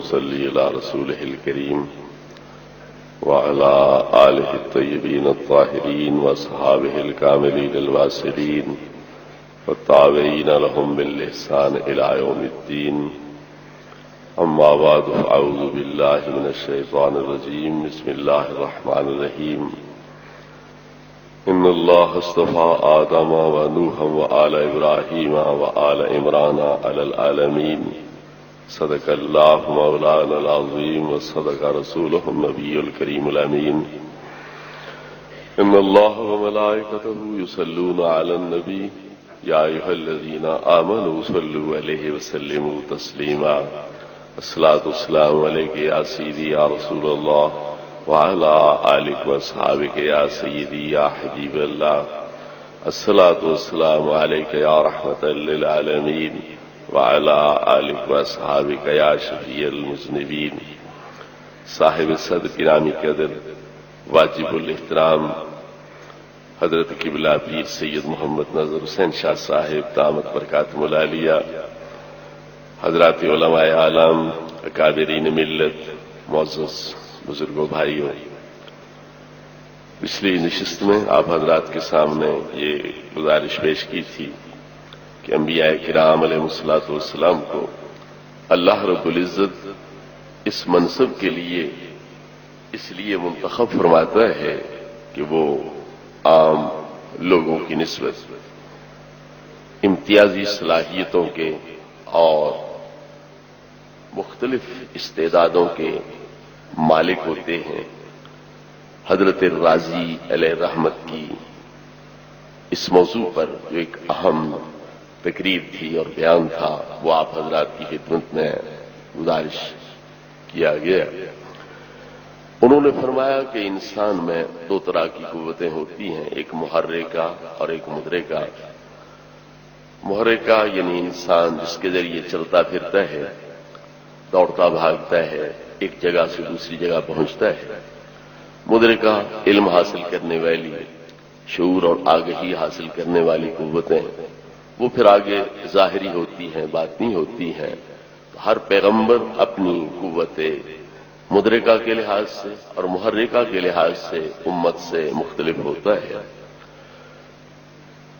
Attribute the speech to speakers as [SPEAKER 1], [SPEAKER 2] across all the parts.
[SPEAKER 1] نصلي على رسوله الكريم وعلى آله الطيبين الطاهرين وأصحابه الكاملين الواسلين والتابعين لهم بالإحسان إلى يوم الدين. أما بعد فأعوذ بالله من الشيطان الرجيم. بسم الله الرحمن الرحيم. إن الله اصطفى آدم ونوحا وآل إبراهيم وآل عمران على العالمين. صدق الله مولانا العظيم وصدق رسوله النبي الكريم الأمين. إن الله وملائكته يصلون على النبي يا أيها الذين آمنوا صلوا عليه وسلموا تسليما. الصلاة والسلام عليك يا سيدي يا رسول الله وعلى آلك وأصحابك يا سيدي يا حبيب الله. الصلاة والسلام عليك يا رحمة للعالمين وعلى آلك وأصحابك يا شفيع المذنبين. صاحب الصدر گرامی قدر واجب الاحترام حضرت قبلہ پیر سید محمد نذر حسین شاہ صاحب دامت برکاتہم العالیہ، حضرات علماء عالم، اکابرین ملت، معزز بزرگوں بھائیوں، پچھلی نشست میں آپ حضرات کے سامنے یہ گزارش پیش کی تھی کہ انبیاء کرام علیہ الصلوۃ والسلام کو اللہ رب العزت اس منصب کے لیے اس لیے منتخب فرماتا ہے کہ وہ عام لوگوں کی نسبت امتیازی صلاحیتوں کے اور مختلف استعدادوں کے مالک ہوتے ہیں. حضرت رازی علیہ رحمت کی اس موضوع پر جو ایک اہم تقریر تھی اور بیان تھا وہ آپ حضرات کی خدمت میں گزارش کیا گیا. انہوں نے فرمایا کہ انسان میں دو طرح کی قوتیں ہوتی ہیں، ایک محرکہ اور ایک مدرکہ. محرکہ یعنی انسان جس کے ذریعے چلتا پھرتا ہے، دوڑتا بھاگتا ہے، ایک جگہ سے دوسری جگہ پہنچتا ہے. مدرکہ علم حاصل کرنے والی، شعور اور آگہی حاصل کرنے والی قوتیں، وہ پھر آگے ظاہری ہوتی ہیں، باطنی ہوتی ہیں. ہر پیغمبر اپنی قوت مدرکہ کے لحاظ سے اور محرکہ کے لحاظ سے امت سے مختلف ہوتا ہے.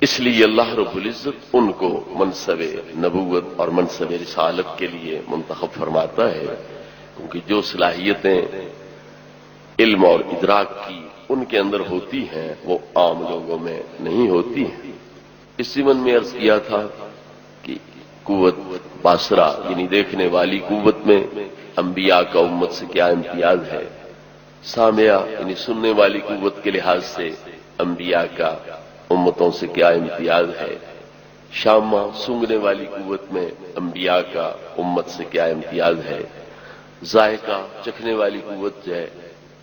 [SPEAKER 1] اس لیے اللہ رب العزت ان کو منصب نبوت اور منصب رسالت کے لیے منتخب فرماتا ہے، کیونکہ جو صلاحیتیں علم اور ادراک کی ان کے اندر ہوتی ہیں وہ عام لوگوں میں نہیں ہوتی ہیں. اس ضمن میں عرض کیا تھا کہ قوت باصرہ یعنی دیکھنے والی قوت میں انبیاء کا امت سے کیا امتیاز ہے، سامعہ یعنی سننے والی قوت کے لحاظ سے انبیاء کا امتوں سے کیا امتیاز ہے، شامہ سونگنے والی قوت میں انبیاء کا امت سے کیا امتیاز ہے، ذائقہ چکھنے والی قوت جو ہے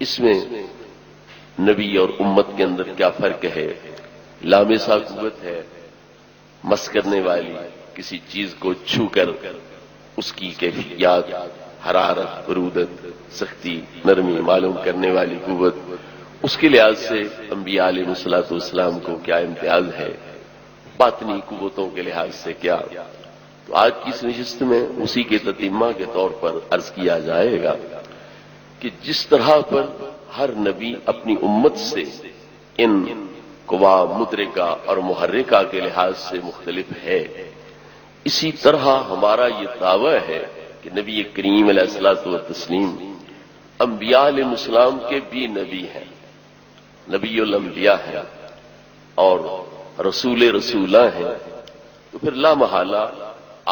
[SPEAKER 1] اس میں نبی اور امت کے اندر کیا فرق ہے، لامسہ قوت ہے مس کرنے والی، کسی چیز کو چھو کر اس کی کیفیات، حرارت، برودت، سختی، نرمی معلوم کرنے والی قوت، اس کے لحاظ سے انبیاء علیہ الصلوۃ والسلام کو کیا امتیاز ہے، باطنی قوتوں کے لحاظ سے کیا. تو آج کی اس نشست میں اسی کے تتمہ کے طور پر عرض کیا جائے گا کہ جس طرح پر ہر نبی اپنی امت سے ان قوا مدرکہ اور محرکہ کے لحاظ سے مختلف ہے، اسی طرح ہمارا یہ دعویٰ ہے کہ نبی کریم علیہ الصلوۃ والتسلیم انبیاء علیہ السلام کے بھی نبی ہیں، نبی الانبیاء ہیں اور رسول رسولہ ہیں. تو پھر لا محالہ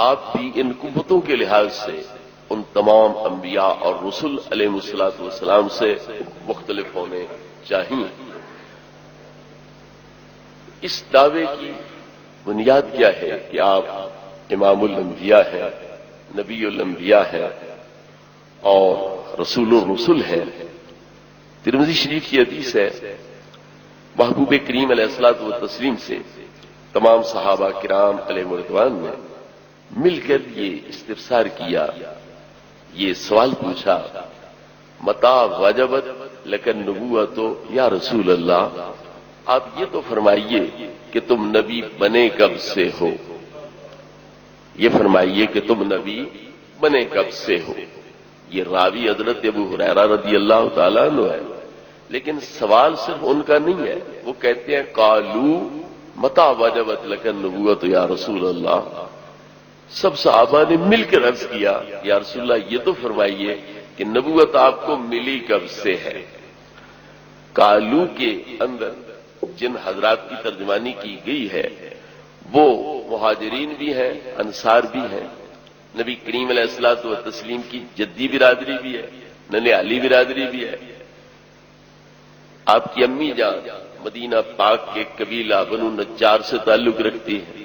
[SPEAKER 1] آپ بھی ان قوتوں کے لحاظ سے ان تمام انبیاء اور رسل علیہ الصلوۃ والسلام سے مختلف ہونے چاہیے. اس دعوے کی بنیاد کیا ہے کہ آپ امام الانبیاء ہیں، نبی الانبیاء ہیں اور رسول الرسل ہیں. ترمذی شریف کی حدیث ہے، محبوب کریم علیہ الصلوۃ والتسلیم سے تمام صحابہ کرام علیہ رضوان نے مل کر یہ استفسار کیا، یہ سوال پوچھا، متى وجبت لک النبوۃ یا رسول اللہ، آپ یہ تو فرمائیے کہ تم نبی بنے کب سے ہو، یہ فرمائیے کہ تم نبی بنے کب سے ہو. یہ راوی حضرت ابو ہریرہ رضی اللہ تعالیٰ عنہ ہے، لیکن سوال صرف ان کا نہیں ہے. وہ کہتے ہیں قالو متی وجبت لک النبوۃ یا رسول اللہ. سب صحابہ نے مل کر عرض کیا یا رسول اللہ یہ تو فرمائیے کہ نبوت آپ کو ملی کب سے ہے. قالو کے اندر جن حضرات کی ترجمانی کی گئی ہے وہ مہاجرین بھی ہیں، انصار بھی ہیں، نبی کریم علیہ الصلوۃ والتسلیم کی جدی برادری بھی ہے، ننیالی برادری بھی ہے. آپ کی امی جان مدینہ پاک کے قبیلہ بنو نجار سے تعلق رکھتی ہیں،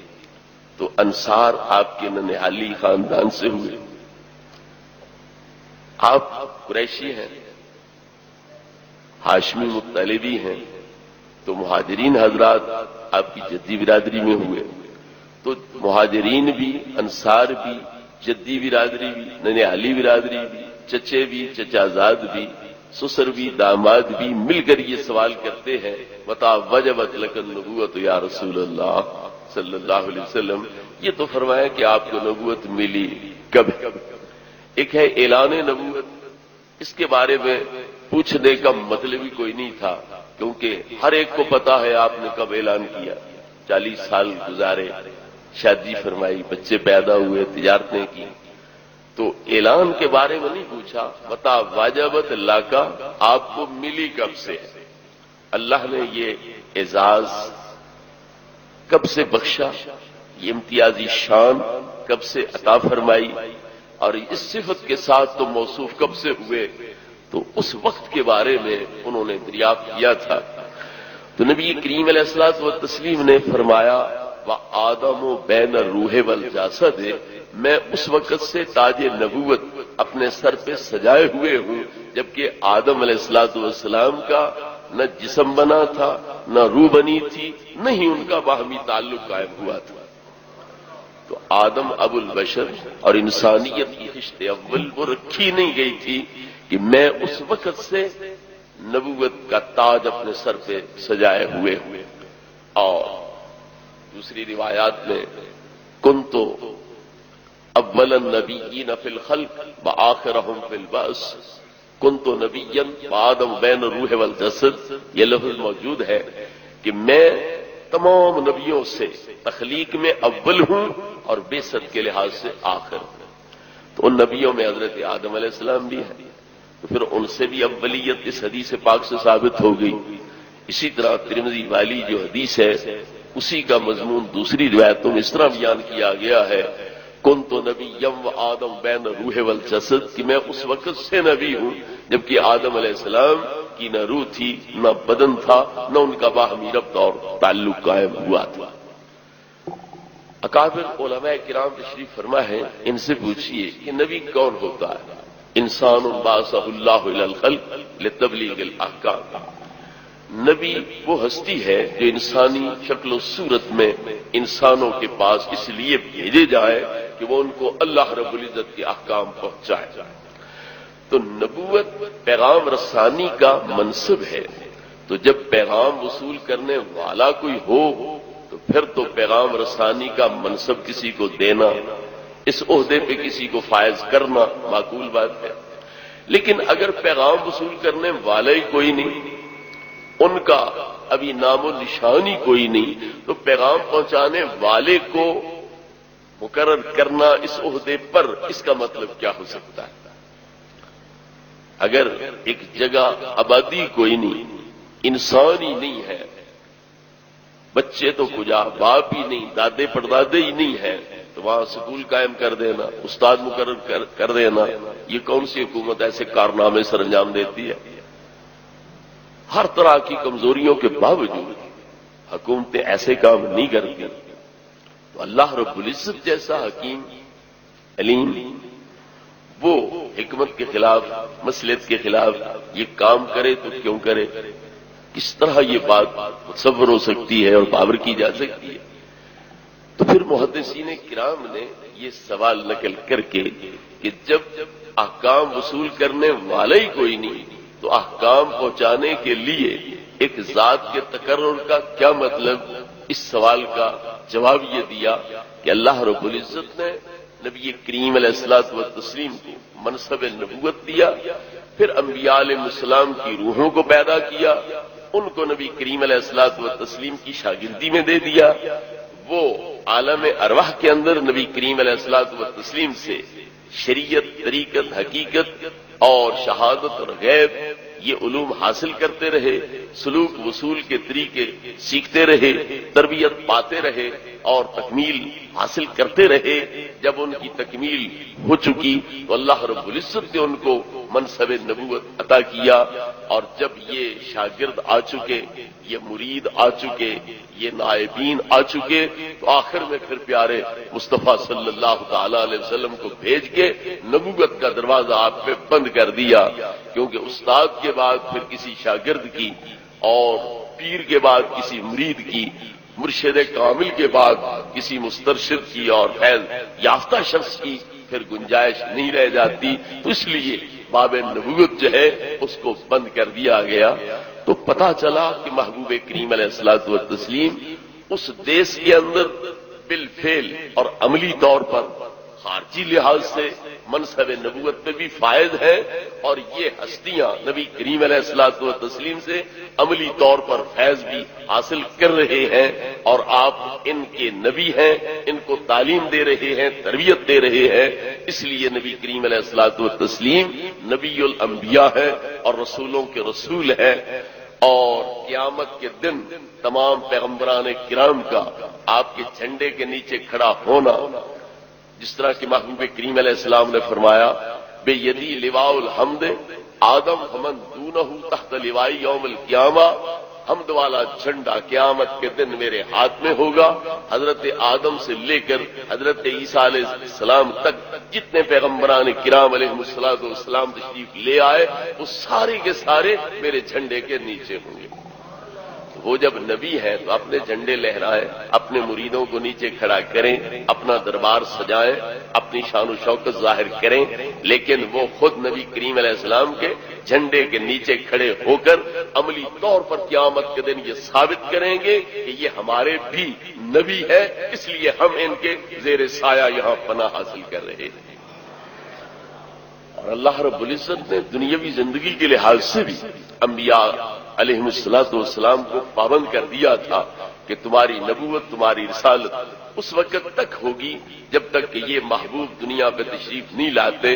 [SPEAKER 1] تو انصار آپ کے ننیالی خاندان سے ہوئے. آپ قریشی ہیں، ہاشمی مطلبی ہیں، تو مہاجرین حضرات آپ کی جدی برادری میں ہوئے. تو مہاجرین بھی، انصار بھی، جدی برادری بھی، ننیالی برادری بھی، چچے بھی، چچا زاد بھی، سسر بھی، داماد بھی مل کر یہ سوال کرتے ہیں متی وجبت لک النبوۃ یا رسول اللہ صلی اللہ علیہ وسلم. یہ تو فرمایا کہ آپ کو نبوت ملی کب. ایک ہے اعلان نبوت، اس کے بارے میں پوچھنے کا مطلب ہی کوئی نہیں تھا، کیونکہ ہر ایک کو پتا ہے آپ نے کب اعلان کیا. 40 سال گزارے، شادی فرمائی، بچے پیدا ہوئے، تجارتیں کی، تو اعلان کے بارے میں نہیں پوچھا. متی وجبت لک آپ کو ملی کب سے. اللہ نے یہ اعزاز کب سے بخشا، یہ امتیازی شان کب سے عطا فرمائی، اور اس صفت کے ساتھ تو موصوف کب سے ہوئے، تو اس وقت کے بارے میں انہوں نے دریافت کیا تھا. تو نبی کریم علیہ الصلوۃ والتسلیم نے فرمایا وآدم بین الروح والجسد، میں اس وقت سے تاج نبوت اپنے سر پہ سجائے ہوئے ہوں جبکہ آدم علیہ الصلوۃ والسلام کا نہ جسم بنا تھا، نہ روح بنی تھی، نہ ہی ان کا باہمی تعلق قائم ہوا تھا. تو آدم ابو البشر اور انسانیت کی خشت اول وہ رکھی نہیں گئی تھی کہ میں اس وقت سے نبوت کا تاج اپنے سر پہ سجائے ہوئے. اور دوسری روایات میں کنت اول النبیین فی الخلق وآخرہم فی البعث، کنت نبیا وآدم بین الروح والجسد. یہ لفظ موجود ہے کہ میں تمام نبیوں سے تخلیق میں اول ہوں اور بعثت کے لحاظ سے آخر ہوں. تو ان نبیوں میں حضرت آدم علیہ السلام بھی ہے، تو پھر ان سے بھی اولیت اس حدیث پاک سے ثابت ہو گئی. اسی طرح ترمذی والی جو حدیث ہے اسی کا مضمون دوسری روایتوں میں اس طرح بیان کیا گیا ہے کنت نبیا وآدم بین الروح والجسد، کہ میں اس وقت سے نبی ہوں جبکہ آدم علیہ السلام کی نہ روح تھی، نہ بدن تھا، نہ ان کا باہمی ربط اور تعلق قائم ہوا تھا. اکابر علماء کرام تشریف فرما ہے، ان سے پوچھئے کہ نبی کون ہوتا ہے. انسان بعثہ اللہ الی الخلق لتبلیغ الاحکام. نبی وہ ہستی ہے جو انسانی شکل و صورت میں انسانوں کے پاس اس لیے بھیجے جائے کہ وہ ان کو اللہ رب العزت کے احکام پہنچائے. تو نبوت پیغام رسانی کا منصب ہے، تو جب پیغام وصول کرنے والا کوئی ہو تو پھر تو پیغام رسانی کا منصب کسی کو دینا، اس عہدے پہ کسی کو فائز کرنا معقول بات ہے. لیکن اگر پیغام وصول کرنے والا ہی کوئی نہیں، ان کا ابھی نام و نشانی کوئی نہیں، تو پیغام پہنچانے والے کو مقرر کرنا اس عہدے پر، اس کا مطلب کیا ہو سکتا ہے. اگر ایک جگہ آبادی کوئی نہیں، انسان ہی نہیں ہے، بچے تو کجا، باپ ہی نہیں، دادے پردادے ہی نہیں ہیں، تو وہاں سکول قائم کر دینا، استاد مقرر کر دینا، یہ کون سی حکومت ایسے کارنامے سر انجام دیتی ہے. ہر طرح کی کمزوریوں کے باوجود حکومتیں ایسے کام نہیں کرتی. تو اللہ رب العزت جیسا حکیم علیم وہ حکمت کے خلاف، مصلحت کے خلاف یہ کام کرے تو کیوں کرے؟ کس طرح یہ بات متصور ہو سکتی ہے اور باور کی جا سکتی ہے؟ تو پھر محدثین کرام نے یہ سوال نقل کر کے کہ جب احکام وصول کرنے والا ہی کوئی نہیں تو احکام پہنچانے کے لیے ایک ذات کے تقرر کا کیا مطلب، اس سوال کا جواب یہ دیا کہ اللہ رب العزت نے نبی کریم علیہ الصلوۃ والتسلیم کو منصب نبوت دیا، پھر انبیاء علیہ السلام کی روحوں کو پیدا کیا، ان کو نبی کریم علیہ الصلوۃ والتسلیم کی شاگردی میں دے دیا، وہ عالم ارواح کے اندر نبی کریم علیہ الصلوۃ والتسلیم سے شریعت، طریقت، حقیقت اور شہادت اور غیب یہ علوم حاصل کرتے رہے، سلوک وصول کے طریقے سیکھتے رہے، تربیت پاتے رہے اور تکمیل حاصل کرتے رہے۔ جب ان کی تکمیل ہو چکی تو اللہ رب العزت نے ان کو منصب نبوت عطا کیا، اور جب یہ شاگرد آ چکے، یہ مرید آ چکے، یہ نائبین آ چکے، تو آخر میں پھر پیارے مصطفیٰ صلی اللہ تعالی علیہ وسلم کو بھیج کے نبوت کا دروازہ آپ پہ بند کر دیا، کیونکہ استاد کے بعد پھر کسی شاگرد کی، اور پیر کے بعد کسی مرید کی، مرشد کامل کے بعد کسی مسترشد کی اور فیض یافتہ شخص کی پھر گنجائش نہیں رہ جاتی، تو اس لیے باب نبوت جو ہے اس کو بند کر دیا گیا۔ تو پتہ چلا کہ محبوب کریم علیہ الصلوۃ والتسلیم اس دیس کے اندر بالفعل اور عملی طور پر خارجی لحاظ سے منصب نبوت پہ بھی فائز ہیں، اور یہ ہستیاں نبی کریم علیہ الصلوۃ والتسلیم سے عملی طور پر فیض بھی حاصل کر رہے ہیں، اور آپ ان کے نبی ہیں، ان کو تعلیم دے رہے ہیں، تربیت دے رہے ہیں۔ اس لیے نبی کریم علیہ الصلوۃ والتسلیم نبی الانبیاء ہے اور رسولوں کے رسول ہیں، اور قیامت کے دن تمام پیغمبران کرام کا آپ کے جھنڈے کے نیچے کھڑا ہونا، جس طرح کہ محبوب کریم علیہ السلام نے فرمایا بے یدی لواء الحمد آدم فمن دونہ تحت لوائی یوم القیامہ، حمد والا جھنڈا قیامت کے دن میرے ہاتھ میں ہوگا۔ حضرت آدم سے لے کر حضرت عیسیٰ علیہ السلام تک جتنے پیغمبران کرام علیہ السلام تشریف لے آئے، وہ سارے کے سارے میرے جھنڈے کے نیچے ہوں گے۔ وہ جب نبی ہے تو اپنے جھنڈے لہرائیں، اپنے مریدوں کو نیچے کھڑا کریں، اپنا دربار سجائیں، اپنی شان و شوکت ظاہر کریں، لیکن وہ خود نبی کریم علیہ السلام کے جھنڈے کے نیچے کھڑے ہو کر عملی طور پر قیامت کے دن یہ ثابت کریں گے کہ یہ ہمارے بھی نبی ہے، اس لیے ہم ان کے زیر سایہ یہاں پناہ حاصل کر رہے ہیں۔ اور اللہ رب العزت نے دنیاوی زندگی کے لحاظ سے بھی انبیاء علیہ الصلوۃ والسلام کو پابند کر دیا تھا کہ تمہاری نبوت، تمہاری رسالت اس وقت تک ہوگی جب تک کہ یہ محبوب دنیا پہ تشریف نہیں لاتے۔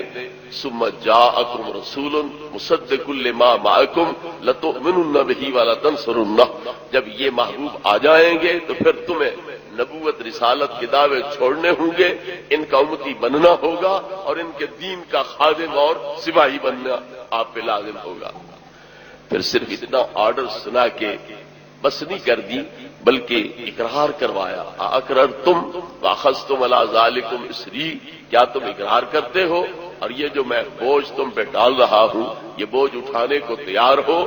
[SPEAKER 1] ثم جاءکم رسول مصدق لما معکم لتؤمنن بہ ولتنصرنہ، جب یہ محبوب آ جائیں گے تو پھر تمہیں نبوت رسالت کے دعوے چھوڑنے ہوں گے، ان کا امتی بننا ہوگا، اور ان کے دین کا خادم اور سپاہی بننا آپ پہ لازم ہوگا۔ پھر صرف اتنا آرڈر سنا کے بس نہیں کر دی، بلکہ اقرار کروایا۔ اقررتم واخذتم علی ذالکم اسری، کیا تم اقرار کرتے ہو اور یہ جو میں بوجھ تم پہ ڈال رہا ہوں یہ بوجھ اٹھانے کو تیار ہو؟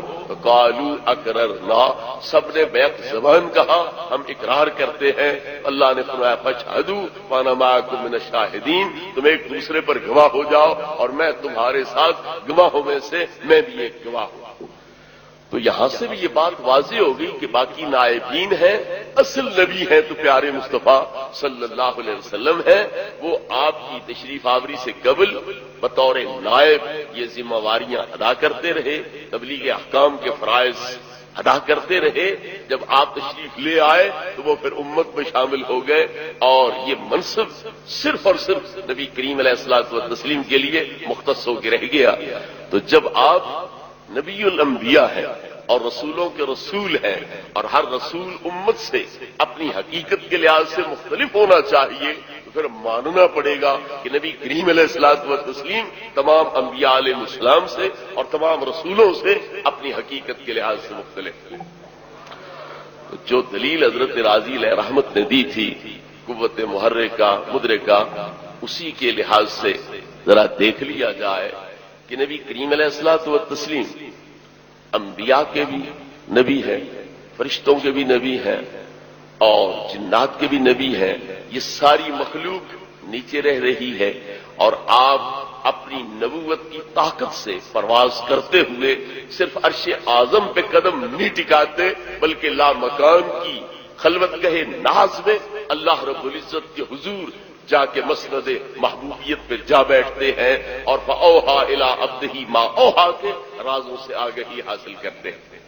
[SPEAKER 1] قالوا اقررنا، سب نے بیک زبان کہا ہم اقرار کرتے ہیں۔ اللہ نے فرمایا فاشہدوا وانا معکم من الشاہدین، تم ایک دوسرے پر گواہ ہو جاؤ اور میں تمہارے ساتھ گواہوں میں سے میں بھی ایک گواہ ہوں۔ تو یہاں سے بھی یہ بات واضح ہو گئی کہ باقی نائبین ہیں، اصل نبی ہیں تو پیارے مصطفیٰ صلی اللہ علیہ وسلم ہیں۔ وہ آپ کی تشریف آوری سے قبل بطور نائب یہ ذمہ واریاں ادا کرتے رہے، تبلیغ احکام کے فرائض ادا کرتے رہے۔ جب آپ تشریف لے آئے تو وہ پھر امت میں شامل ہو گئے، اور یہ منصب صرف اور صرف نبی کریم علیہ الصلوۃ والتسلیم کے لیے مختص ہو کے رہ گیا۔ تو جب آپ نبی الانبیاء ہے اور رسولوں کے رسول ہیں، اور ہر رسول امت سے اپنی حقیقت کے لحاظ سے مختلف ہونا چاہیے، تو پھر ماننا پڑے گا کہ نبی کریم علیہ الصلوۃ والتسلیم تمام انبیاء علیہ السلام سے اور تمام رسولوں سے اپنی حقیقت کے لحاظ سے مختلف ہیں۔ جو دلیل حضرت راضی علیہ رحمت نے دی تھی قوت محرکہ مدرکہ، اسی کے لحاظ سے ذرا دیکھ لیا جائے کہ نبی کریم علیہ الصلوۃ والتسلیم انبیاء کے بھی نبی ہیں، فرشتوں کے بھی نبی ہیں، اور جنات کے بھی نبی ہیں۔ یہ ساری مخلوق نیچے رہ رہی ہے، اور آپ اپنی نبوت کی طاقت سے پرواز کرتے ہوئے صرف عرش اعظم پہ قدم نہیں ٹکاتے، بلکہ لامکان کی خلوت گہ ناز میں اللہ رب العزت کے حضور جا کے مسند محبوبیت پہ جا بیٹھتے ہیں اور فَأَوْحَىٰ إِلَىٰ عَبْدِهِ مَا أَوْحَىٰ کے رازوں سے آگہی حاصل کرتے ہیں۔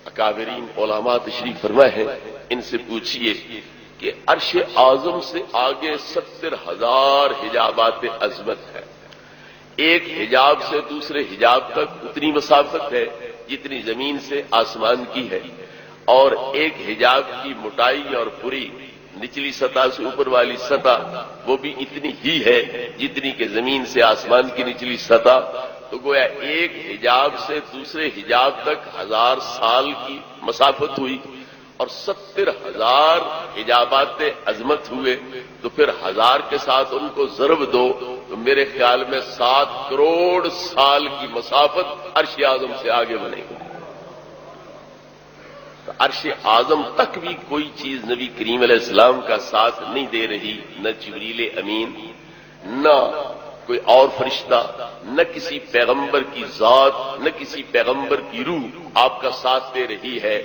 [SPEAKER 1] اکابرین علماء تشریف فرمائے ہیں، ان سے پوچھئے کہ عرش اعظم سے آگے 70,000 حجابات عظمت ہے، ایک حجاب سے دوسرے حجاب تک اتنی مسافت ہے جتنی زمین سے آسمان کی ہے، اور ایک حجاب کی موٹائی اور پوری نچلی سطح سے اوپر والی سطح وہ بھی اتنی ہی ہے جتنی کہ زمین سے آسمان کی نچلی سطح، تو گویا ایک حجاب سے دوسرے حجاب تک 1000 سال کی مسافت ہوئی، اور 70,000 حجابات عظمت ہوئے، تو پھر 1000 کے ساتھ ان کو ضرب دو تو میرے خیال میں 7 کروڑ سال کی مسافت عرش اعظم سے آگے بنے گی۔ تو عرش اعظم تک بھی کوئی چیز نبی کریم علیہ السلام کا ساتھ نہیں دے رہی، نہ جبریل امین، نہ کوئی اور فرشتہ، نہ کسی پیغمبر کی ذات، نہ کسی پیغمبر کی روح آپ کا ساتھ دے رہی ہے،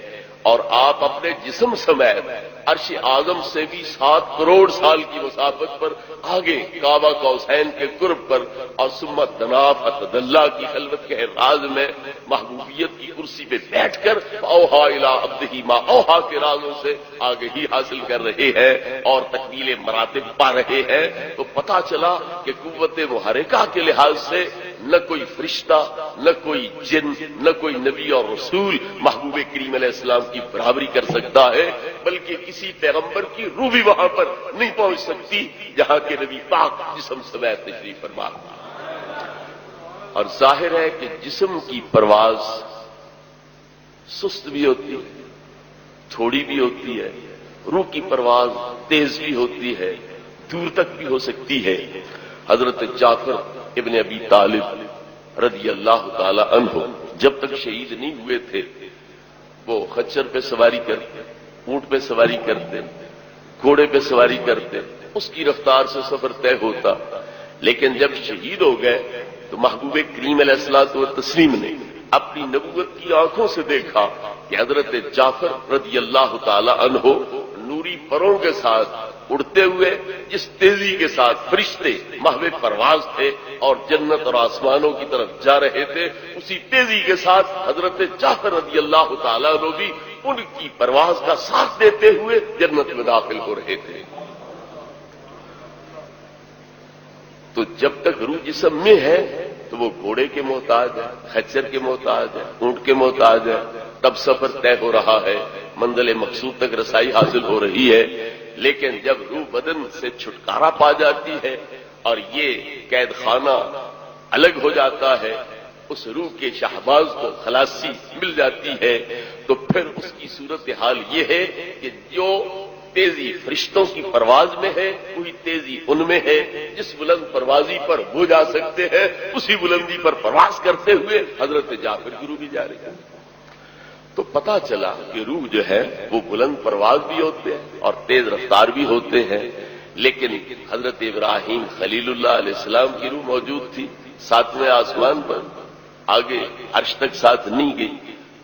[SPEAKER 1] اور آپ اپنے جسم سمیت عرش اعظم سے بھی 7 کروڑ سال کی مسافت پر آگے کعبہ قوسین کے قرب پر، اور ثم دنا فتدلی کی خلوت کے راز میں محبوبیت کی کرسی پہ بیٹھ کر اوحا الی عبدہ ما اوحا کے رازوں سے آگہی حاصل کر رہے ہیں اور تکمیل مراتب پا رہے ہیں، تو پتہ چلا کہ قوت محرکہ کے لحاظ سے نہ کوئی فرشتہ، نہ کوئی جن، نہ کوئی نبی اور رسول محبوب کریم علیہ السلام کی برابری کر سکتا ہے، بلکہ کسی پیغمبر کی روح بھی وہاں پر نہیں پہنچ سکتی جہاں کے نبی پاک جسم سمیت تشریف فرما۔ اور ظاہر ہے کہ جسم کی پرواز سست بھی ہوتی ہے، تھوڑی بھی ہوتی ہے، روح کی پرواز تیز بھی ہوتی ہے، دور تک بھی ہو سکتی ہے۔ حضرت جعفر ابن ابی طالب رضی اللہ تعالی عنہ جب تک شہید نہیں ہوئے تھے، وہ خچر پہ سواری کرتے، اونٹ پہ سواری کرتے، گھوڑے پہ سواری کرتے، اس کی رفتار سے سفر طے ہوتا، لیکن جب شہید ہو گئے تو محبوب کریم علیہ الصلوۃ والتسلیم نے اپنی نبوت کی آنکھوں سے دیکھا کہ حضرت جعفر رضی اللہ تعالی عنہ نوری پروں کے ساتھ اڑتے ہوئے جس تیزی کے ساتھ فرشتے محو پرواز تھے اور جنت اور آسمانوں کی طرف جا رہے تھے، اسی تیزی کے ساتھ حضرت جعفر رضی اللہ تعالیٰ عنہ بھی ان کی پرواز کا ساتھ دیتے ہوئے جنت میں داخل ہو رہے تھے۔ تو جب تک روح جسم میں ہے تو وہ گھوڑے کے محتاج ہے، خچر کے محتاج ہے، اونٹ کے محتاج ہے، تب سفر طے ہو رہا ہے، منزل مقصود تک رسائی حاصل ہو رہی ہے۔ لیکن جب روح بدن سے چھٹکارا پا جاتی ہے اور یہ قید خانہ الگ ہو جاتا ہے، اس روح کے شہباز کو خلاصی مل جاتی ہے، تو پھر اس کی صورتحال یہ ہے کہ جو تیزی فرشتوں کی پرواز میں ہے وہی تیزی ان میں ہے، جس بلند پروازی پر وہ جا سکتے ہیں اسی بلندی پر پرواز کرتے ہوئے حضرت جعفر کی روح بھی جا رہی ہے۔ تو پتا چلا کہ روح جو ہے وہ بلند پرواز بھی ہوتے ہیں اور تیز رفتار بھی ہوتے ہیں، لیکن حضرت ابراہیم خلیل اللہ علیہ السلام کی روح موجود تھی 7ویں آسمان پر، آگے عرش تک ساتھ نہیں گئی۔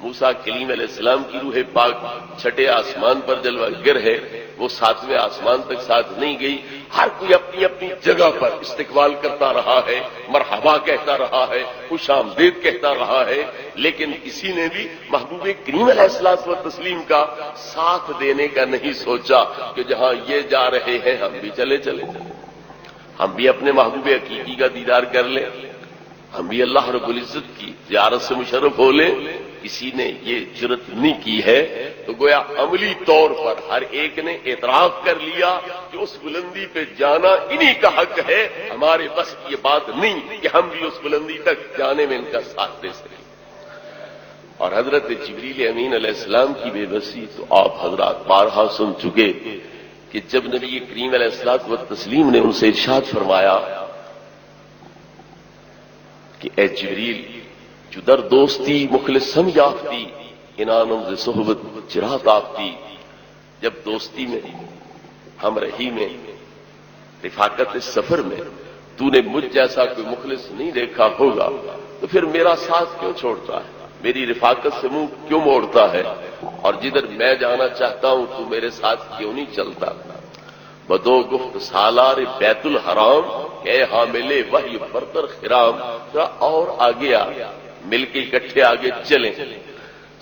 [SPEAKER 1] موسیٰ کلیم علیہ السلام کی روح پاک 6 آسمان پر جلوہ گر ہے، وہ 7ویں آسمان تک ساتھ نہیں گئی۔ ہر کوئی اپنی اپنی جگہ پر استقبال کرتا رہا ہے، مرحبا کہتا رہا ہے، خوش آمدید کہتا رہا ہے، لیکن کسی نے بھی محبوب کریم علیہ الصلوۃ والتسلیم کا ساتھ دینے کا نہیں سوچا کہ جہاں یہ جا رہے ہیں ہم بھی چلے، ہم بھی اپنے محبوب حقیقی کا دیدار کر لیں، ہم بھی اللہ رب العزت کی زیارت سے مشرف ہو لیں۔ کسی نے یہ جرت نہیں کی ہے، تو گویا عملی طور پر ہر ایک نے اعتراف کر لیا کہ اس بلندی پہ جانا انہی کا حق ہے، ہمارے بس یہ بات نہیں کہ ہم بھی اس بلندی تک جانے میں ان کا ساتھ دے سکیں۔ اور حضرت جبریل امین علیہ السلام کی بے بسی تو آپ حضرات بارہا سن چکے کہ جب نبی کریم علیہ الصلوۃ والتسلیم نے ان سے ارشاد فرمایا کہ اے جبریل، جو در دوستی مخلص ہم یافتی انانم ز صحبت چرات آفتی، جب دوستی میں، ہم رہی میں، رفاقت سفر میں تو نے مجھ جیسا کوئی مخلص نہیں دیکھا ہوگا تو پھر میرا ساتھ کیوں چھوڑتا ہے، میری رفاقت سے منہ کیوں موڑتا ہے، اور جدھر میں جانا چاہتا ہوں تو میرے ساتھ کیوں نہیں چلتا۔ بدو گفت سالار بیت الحرام اے حامل وحی برتر خرام، ذرا اور آگے آ، مل کے اکٹھے آگے چلیں۔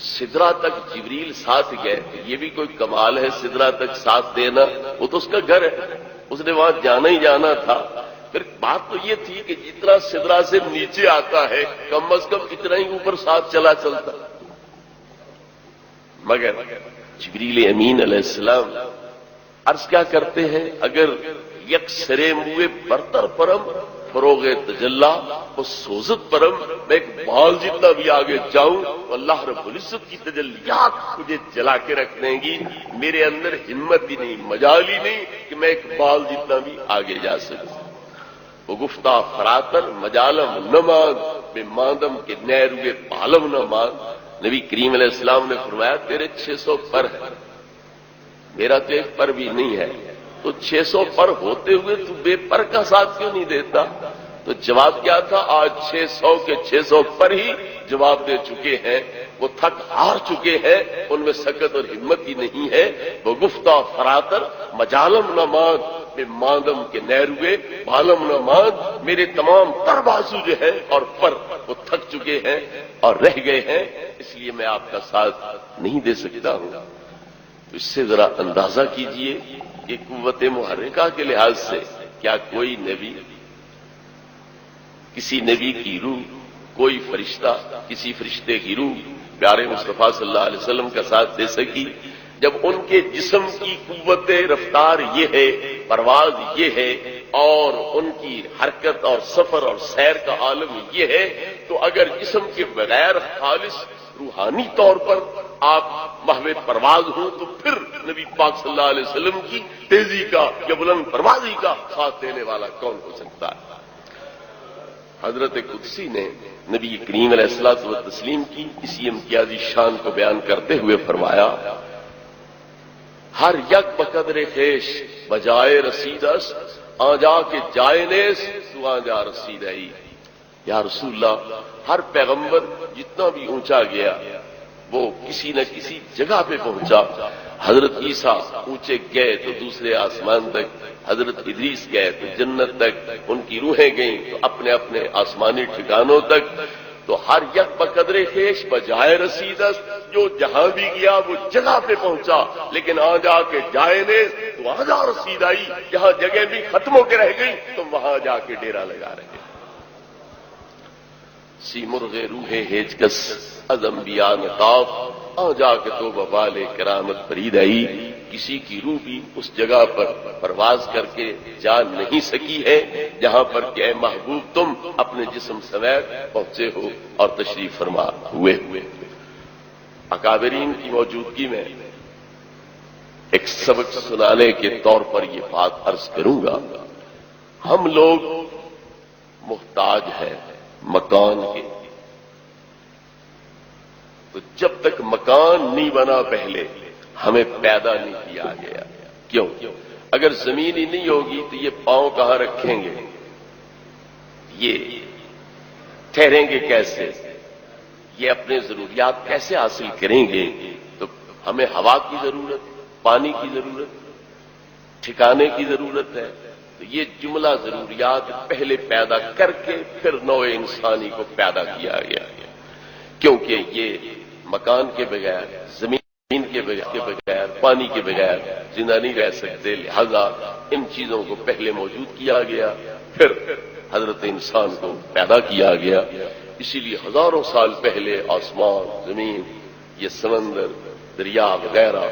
[SPEAKER 1] سدرا تک جبریل ساتھ گئے، یہ بھی کوئی کمال ہے سدرا تک ساتھ دینا، وہ تو اس کا گھر ہے، اس نے وہاں جانا ہی جانا تھا۔ پھر بات تو یہ تھی کہ جتنا سدرا سے نیچے آتا ہے کم از کم اتنا ہی اوپر ساتھ چلا چلتا، مگر جبریل امین علیہ السلام عرض کیا کرتے ہیں، اگر یک سرے موئے برتر پرم فروغ تجلا وہ سوزت پرم، میں ایک بال جتنا بھی آگے جاؤں تو اللہ رب العزت کی تجلیات مجھے جلا کے رکھ دیں گی، میرے اندر ہمت ہی نہیں، مجال ہی نہیں کہ میں ایک بال جتنا بھی آگے جا سکوں۔ وہ گفتہ فراتر مجالم نمان بے ماندم کے نیروے پالم نہ مان، نبی کریم علیہ السلام نے فرمایا تیرے 600 پر ہے، میرا تو ایک پر بھی نہیں ہے، تو 600 پر ہوتے ہوئے تو بے پر کا ساتھ کیوں نہیں دیتا؟ تو جواب کیا تھا، آج 600 کے 600 پر ہی جواب دے چکے ہیں، وہ تھک ہار چکے ہیں، ان میں سکت اور ہمت ہی نہیں ہے۔ وہ گفتہ فراتر مجالم نہ مان بے ماندم کے نیروے بالم نہ مان، میرے تمام تر بازو جو ہے اور پر وہ تھک چکے ہیں اور رہ گئے ہیں، اس لیے میں آپ کا ساتھ نہیں دے سکتا ہوں۔ تو اس سے ذرا اندازہ کیجئے کہ قوت محرکہ کے لحاظ سے کیا کوئی نبی، کسی نبی کی روح، کوئی فرشتہ کسی فرشتے کی روح پیارے مصطفیٰ صلی اللہ علیہ وسلم کا ساتھ دے سکی؟ جب ان کے جسم کی قوت رفتار یہ ہے، پرواز یہ ہے، اور ان کی حرکت اور سفر اور سیر کا عالم یہ ہے، تو اگر جسم کے بغیر خالص روحانی طور پر آپ محو پرواز ہوں تو پھر نبی پاک صلی اللہ علیہ وسلم کی تیزی کا یا بلند پروازی کا ساتھ دینے والا کون ہو سکتا ہے؟ حضرت قدسی نے نبی کریم علیہ الصلوۃ والتسلیم کی اسی امتیازی شان کو بیان کرتے ہوئے فرمایا، ہر یک بقدر خیش بجائے رسیدس آجا کے جائے نیس تو آجا رسید ہے۔ یا رسول اللہ، ہر پیغمبر جتنا بھی اونچا گیا وہ کسی نہ کسی جگہ پہ پہنچا۔ حضرت عیسیٰ اونچے گئے تو دوسرے آسمان تک، حضرت ادریس گئے تو جنت تک، ان کی روحیں گئیں تو اپنے اپنے آسمانی ٹھکانوں تک۔ تو ہر یک بقدر خیش بجائے رسیدس، جو جہاں بھی گیا وہ جگہ پہ پہنچا، لیکن آ جا کے جائے نے تو آ جا رسید آئی، جہاں جگہ بھی ختم ہو کے رہ گئی تم وہاں جا کے ڈیرا لگا رہے۔ سی مرغ روح ہیچکس از انبیاء نقاب، آ جا کے تو ببال کرامت فرید آئی۔ کسی کی روح بھی اس جگہ پر پرواز کر کے جا نہیں سکی ہے جہاں پر کہ اے محبوب تم اپنے جسم سمیت پہنچے ہو اور تشریف فرما ہوئے۔ اکابرین کی موجودگی میں ایک سبق سنانے کے طور پر یہ بات عرض کروں گا، ہم لوگ محتاج ہیں مکان کے، تو جب تک مکان نہیں بنا پہلے ہمیں پیدا نہیں کیا گیا۔ کیوں؟ اگر زمین ہی نہیں ہوگی تو یہ پاؤں کہاں رکھیں گے، یہ ٹھہریں گے کیسے، یہ اپنے ضروریات کیسے حاصل کریں گے؟ تو ہمیں ہوا کی ضرورت، پانی کی ضرورت، ٹھکانے کی ضرورت ہے۔ تو یہ جملہ ضروریات پہلے پیدا کر کے پھر نوع انسانی کو پیدا کیا گیا، کیونکہ یہ مکان کے بغیر، زمین کے بغیر، پانی کے بغیر زندہ نہیں رہ سکتے، لہذا ان چیزوں کو پہلے موجود کیا گیا، پھر حضرت انسان کو پیدا کیا گیا۔ اسی لیے ہزاروں سال پہلے آسمان، زمین، یہ سمندر، دریا وغیرہ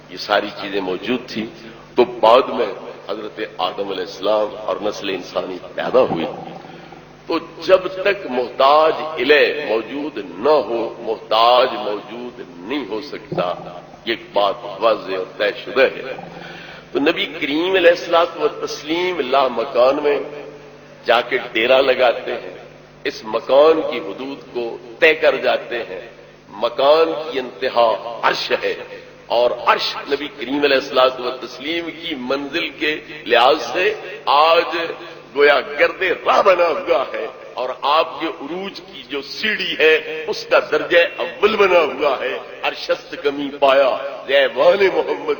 [SPEAKER 1] یہ ساری چیزیں موجود تھی، تو بعد میں حضرت آدم علیہ السلام اور نسل انسانی پیدا ہوئی۔ تو جب تک محتاج الیہ موجود نہ ہو، محتاج موجود نہیں ہو سکتا، یہ بات واضح اور طے شدہ ہے۔ تو نبی کریم علیہ الصلوۃ والتسلیم لا مکان میں جا کے ڈیرا لگاتے ہیں، اس مکان کی حدود کو طے کر جاتے ہیں۔ مکان کی انتہا عرش ہے، اور عرش نبی کریم علیہ الصلوۃ والتسلیم کی منزل کے لحاظ سے آج گویا گرد راہ بنا ہوا ہے، اور آپ کے عروج کی جو سیڑھی ہے اس کا درجہ اول بنا ہوا ہے۔ عرشست کمی پایا ریوان محمد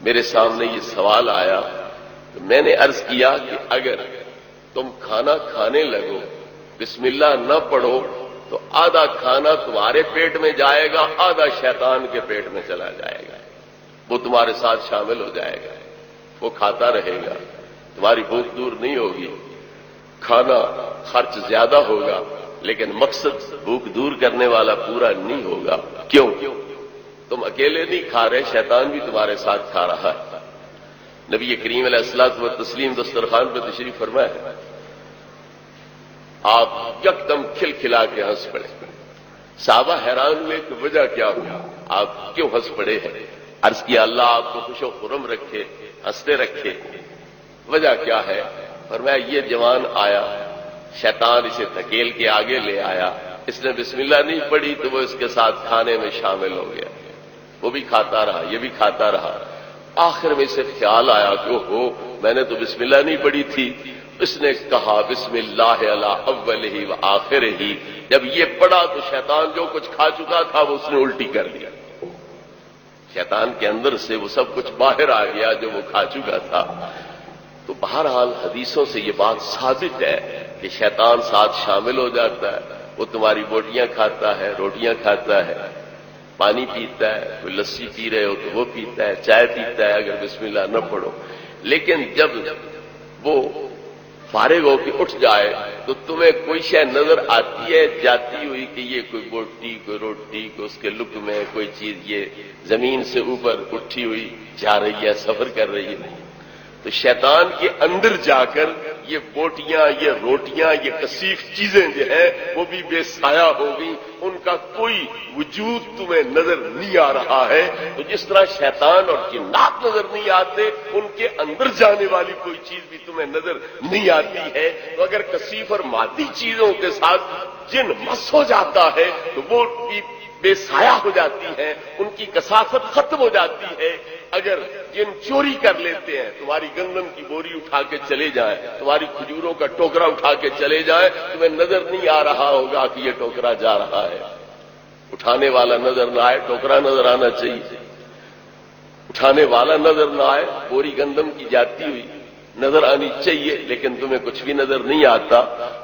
[SPEAKER 1] میرے سامنے یہ سوال آیا تو میں نے عرض کیا کہ اگر تم کھانا کھانے لگو بسم اللہ نہ پڑھو تو آدھا کھانا تمہارے پیٹ میں جائے گا، آدھا شیطان کے پیٹ میں چلا جائے گا، وہ تمہارے ساتھ شامل ہو جائے گا، وہ کھاتا رہے گا، تمہاری بھوک دور نہیں ہوگی، کھانا خرچ زیادہ ہوگا لیکن مقصد بھوک دور کرنے والا پورا نہیں ہوگا۔ کیوں؟ تم اکیلے نہیں کھا رہے، شیطان بھی تمہارے ساتھ کھا رہا ہے۔ نبی کریم علیہ الصلوۃ والتسلیم دسترخوان پہ تشریف فرما ہے، آپ یکدم کھل کھلا کے ہنس پڑے۔ صحابہ حیران ہوئے کہ وجہ کیا ہوا، آپ کیوں ہنس پڑے ہیں؟ عرض کیا اللہ آپ کو خوش و خرم رکھے، ہنستے رکھے، وجہ کیا ہے؟ فرمایا یہ جوان آیا، شیطان اسے دھکیل کے آگے لے آیا، اس نے بسم اللہ نہیں پڑھی تو وہ اس کے ساتھ کھانے میں شامل ہو گیا، وہ بھی کھاتا رہا، یہ بھی کھاتا رہا۔ آخر میں اسے خیال آیا کہ اوہو میں نے تو بسم اللہ نہیں پڑھی تھی، اس نے کہا بسم اللہ علی اولہ و آخرہ، جب یہ پڑھا تو شیطان جو کچھ کھا چکا تھا وہ اس نے الٹی کر دیا، شیطان کے اندر سے وہ سب کچھ باہر آ گیا جو وہ کھا چکا تھا۔ تو بہرحال حدیثوں سے یہ بات ثابت ہے کہ شیطان ساتھ شامل ہو جاتا ہے، وہ تمہاری بوٹیاں کھاتا ہے، روٹیاں کھاتا ہے، پانی پیتا ہے، کوئی لسی پی رہے ہو تو وہ پیتا ہے، چائے پیتا ہے اگر بسم اللہ نہ پڑھو۔ لیکن جب وہ فارغ ہو کے اٹھ جائے تو تمہیں کوئی شے نظر آتی ہے جاتی ہوئی کہ یہ کوئی بوٹی، کوئی روٹی، کوئی اس کے لک میں کوئی چیز یہ زمین سے اوپر اٹھی ہوئی جا رہی ہے، سفر کر رہی ہے، تو شیطان کے اندر جا کر یہ بوٹیاں، یہ روٹیاں، یہ کثیف چیزیں جو ہیں وہ بھی بے سایہ ہو گئی، ان کا کوئی وجود تمہیں نظر نہیں آ رہا ہے۔ تو جس طرح شیطان اور جنات نظر نہیں آتے، ان کے اندر جانے والی کوئی چیز بھی تمہیں نظر نہیں آتی ہے، تو اگر کثیف اور مادی چیزوں کے ساتھ جن مس ہو جاتا ہے تو وہ بھی بے سایہ ہو جاتی ہیں، ان کی کثافت ختم ہو جاتی ہے۔ اگر جن چوری کر لیتے ہیں، تمہاری گندم کی بوری اٹھا کے چلے جائیں، تمہاری کھجوروں کا ٹوکرا اٹھا کے چلے جائیں، تمہیں نظر نہیں آ رہا ہوگا کہ یہ ٹوکرا جا رہا ہے، اٹھانے والا نظر نہ آئے، ٹوکرا نظر آنا چاہیے، اٹھانے والا نظر نہ آئے، بوری گندم کی جاتی ہوئی نظر آنی چاہیے، لیکن تمہیں کچھ بھی نظر نہیں آتا۔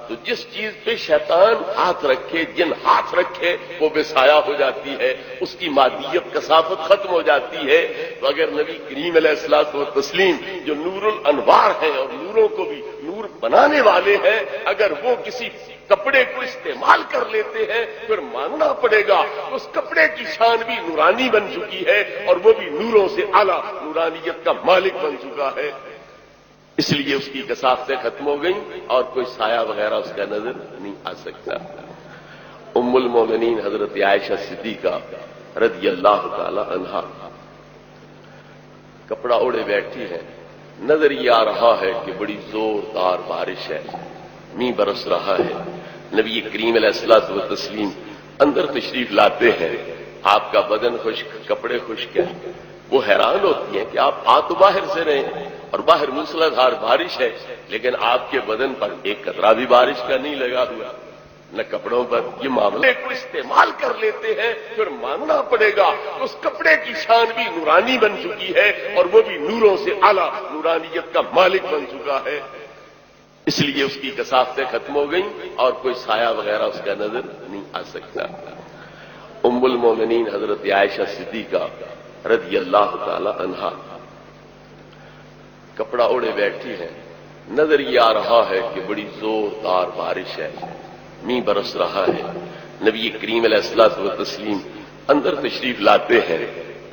[SPEAKER 1] تو جس چیز پہ شیطان ہاتھ رکھے، جن ہاتھ رکھے، وہ بے سایہ ہو جاتی ہے، اس کی مادیت کثافت ختم ہو جاتی ہے۔ تو اگر نبی کریم علیہ الصلوۃ والتسلیم جو نور الانوار ہیں اور نوروں کو بھی نور بنانے والے ہیں، اگر وہ کسی کپڑے کو استعمال کر لیتے ہیں پھر ماننا پڑے گا اس کپڑے کی شان بھی نورانی بن چکی ہے اور وہ بھی نوروں سے اعلیٰ نورانیت کا مالک بن چکا ہے، اس لیے اس کی کثافتیں ختم ہو گئیں اور کوئی سایہ وغیرہ اس کا نظر نہیں آ سکتا۔ ام المومنین حضرت عائشہ صدیقہ رضی اللہ تعالی عنہا کپڑا اوڑے بیٹھی ہے، نظر یہ آ رہا ہے کہ بڑی زوردار بارش ہے، میںہ برس رہا ہے، نبی کریم علیہ الصلوۃ والتسلیم اندر تشریف لاتے ہیں، آپ کا بدن خشک، کپڑے خشک ہیں، وہ حیران ہوتی ہیں کہ آپ آ تو باہر سے رہے ہیں اور باہر موسلا دھار بارش ہے لیکن آپ کے بدن پر ایک قطرہ بھی بارش کا نہیں لگا ہوا، نہ کپڑوں پر۔ یہ معاملے کو استعمال کر لیتے ہیں پھر ماننا پڑے گا اس کپڑے کی شان بھی نورانی بن چکی ہے اور وہ بھی نوروں سے اعلیٰ نورانیت کا مالک بن چکا ہے، اس لیے اس کی کثافتیں ختم ہو گئیں اور کوئی سایہ وغیرہ اس کا نظر نہیں آ سکتا۔ ام المومنین حضرت عائشہ صدیقہ رضی اللہ تعالی عنہا کپڑا اوڑے بیٹھی ہے، نظر یہ آ رہا ہے کہ بڑی زوردار بارش ہے، میںہ برس رہا ہے، نبی کریم علیہ الصلوۃ والتسلیم اندر تشریف لاتے ہیں،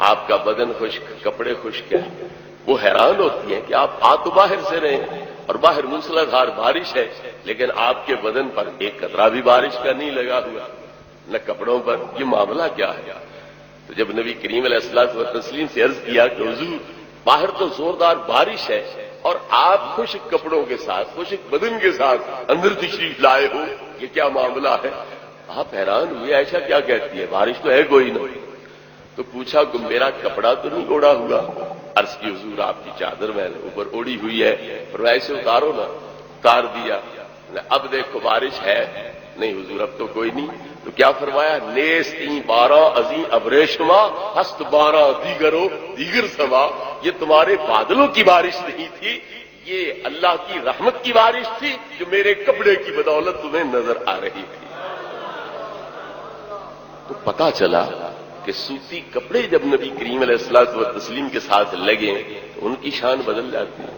[SPEAKER 1] آپ کا بدن خشک، کپڑے خشک ہیں، وہ حیران ہوتی ہیں کہ آپ آ تو باہر سے رہے ہیں اور باہر موسلا دھار بارش ہے لیکن آپ کے بدن پر ایک قطرہ بھی بارش کا نہیں لگا ہوا، نہ کپڑوں پر، یہ معاملہ کیا ہے؟ تو جب نبی کریم علیہ الصلوۃ والتسلیم سے عرض کیا کہ حضور باہر تو زوردار بارش ہے اور آپ خشک کپڑوں کے ساتھ، خشک بدن کے ساتھ اندر تشریف لائے ہو، یہ کیا معاملہ ہے؟ آپ حیران ہوئے، عائشہ کیا کہتی ہے؟ بارش تو ہے کوئی نہ۔ تو پوچھا کہ میرا کپڑا تو نہیں اوڑا ہوا؟ عرض کی حضور آپ کی چادر میں اوپر اوڑی ہوئی ہے، اور ایسے اتارو نا، اتار دیا۔ اب دیکھو بارش ہے نہیں حضور، اب تو کوئی نہیں، تو کیا فرمایا؟ نیستی بارہ ازیں ابریشما ہست بارہ دیگرو دیگر سما. یہ تمہارے بادلوں کی بارش نہیں تھی، یہ اللہ کی رحمت کی بارش تھی جو میرے کپڑے کی بدولت تمہیں نظر آ رہی تھی. تو پتا چلا کہ سوتی کپڑے جب نبی کریم علیہ الصلوۃ والتسلیم کے ساتھ لگیں تو ان کی شان بدل جاتی ہے،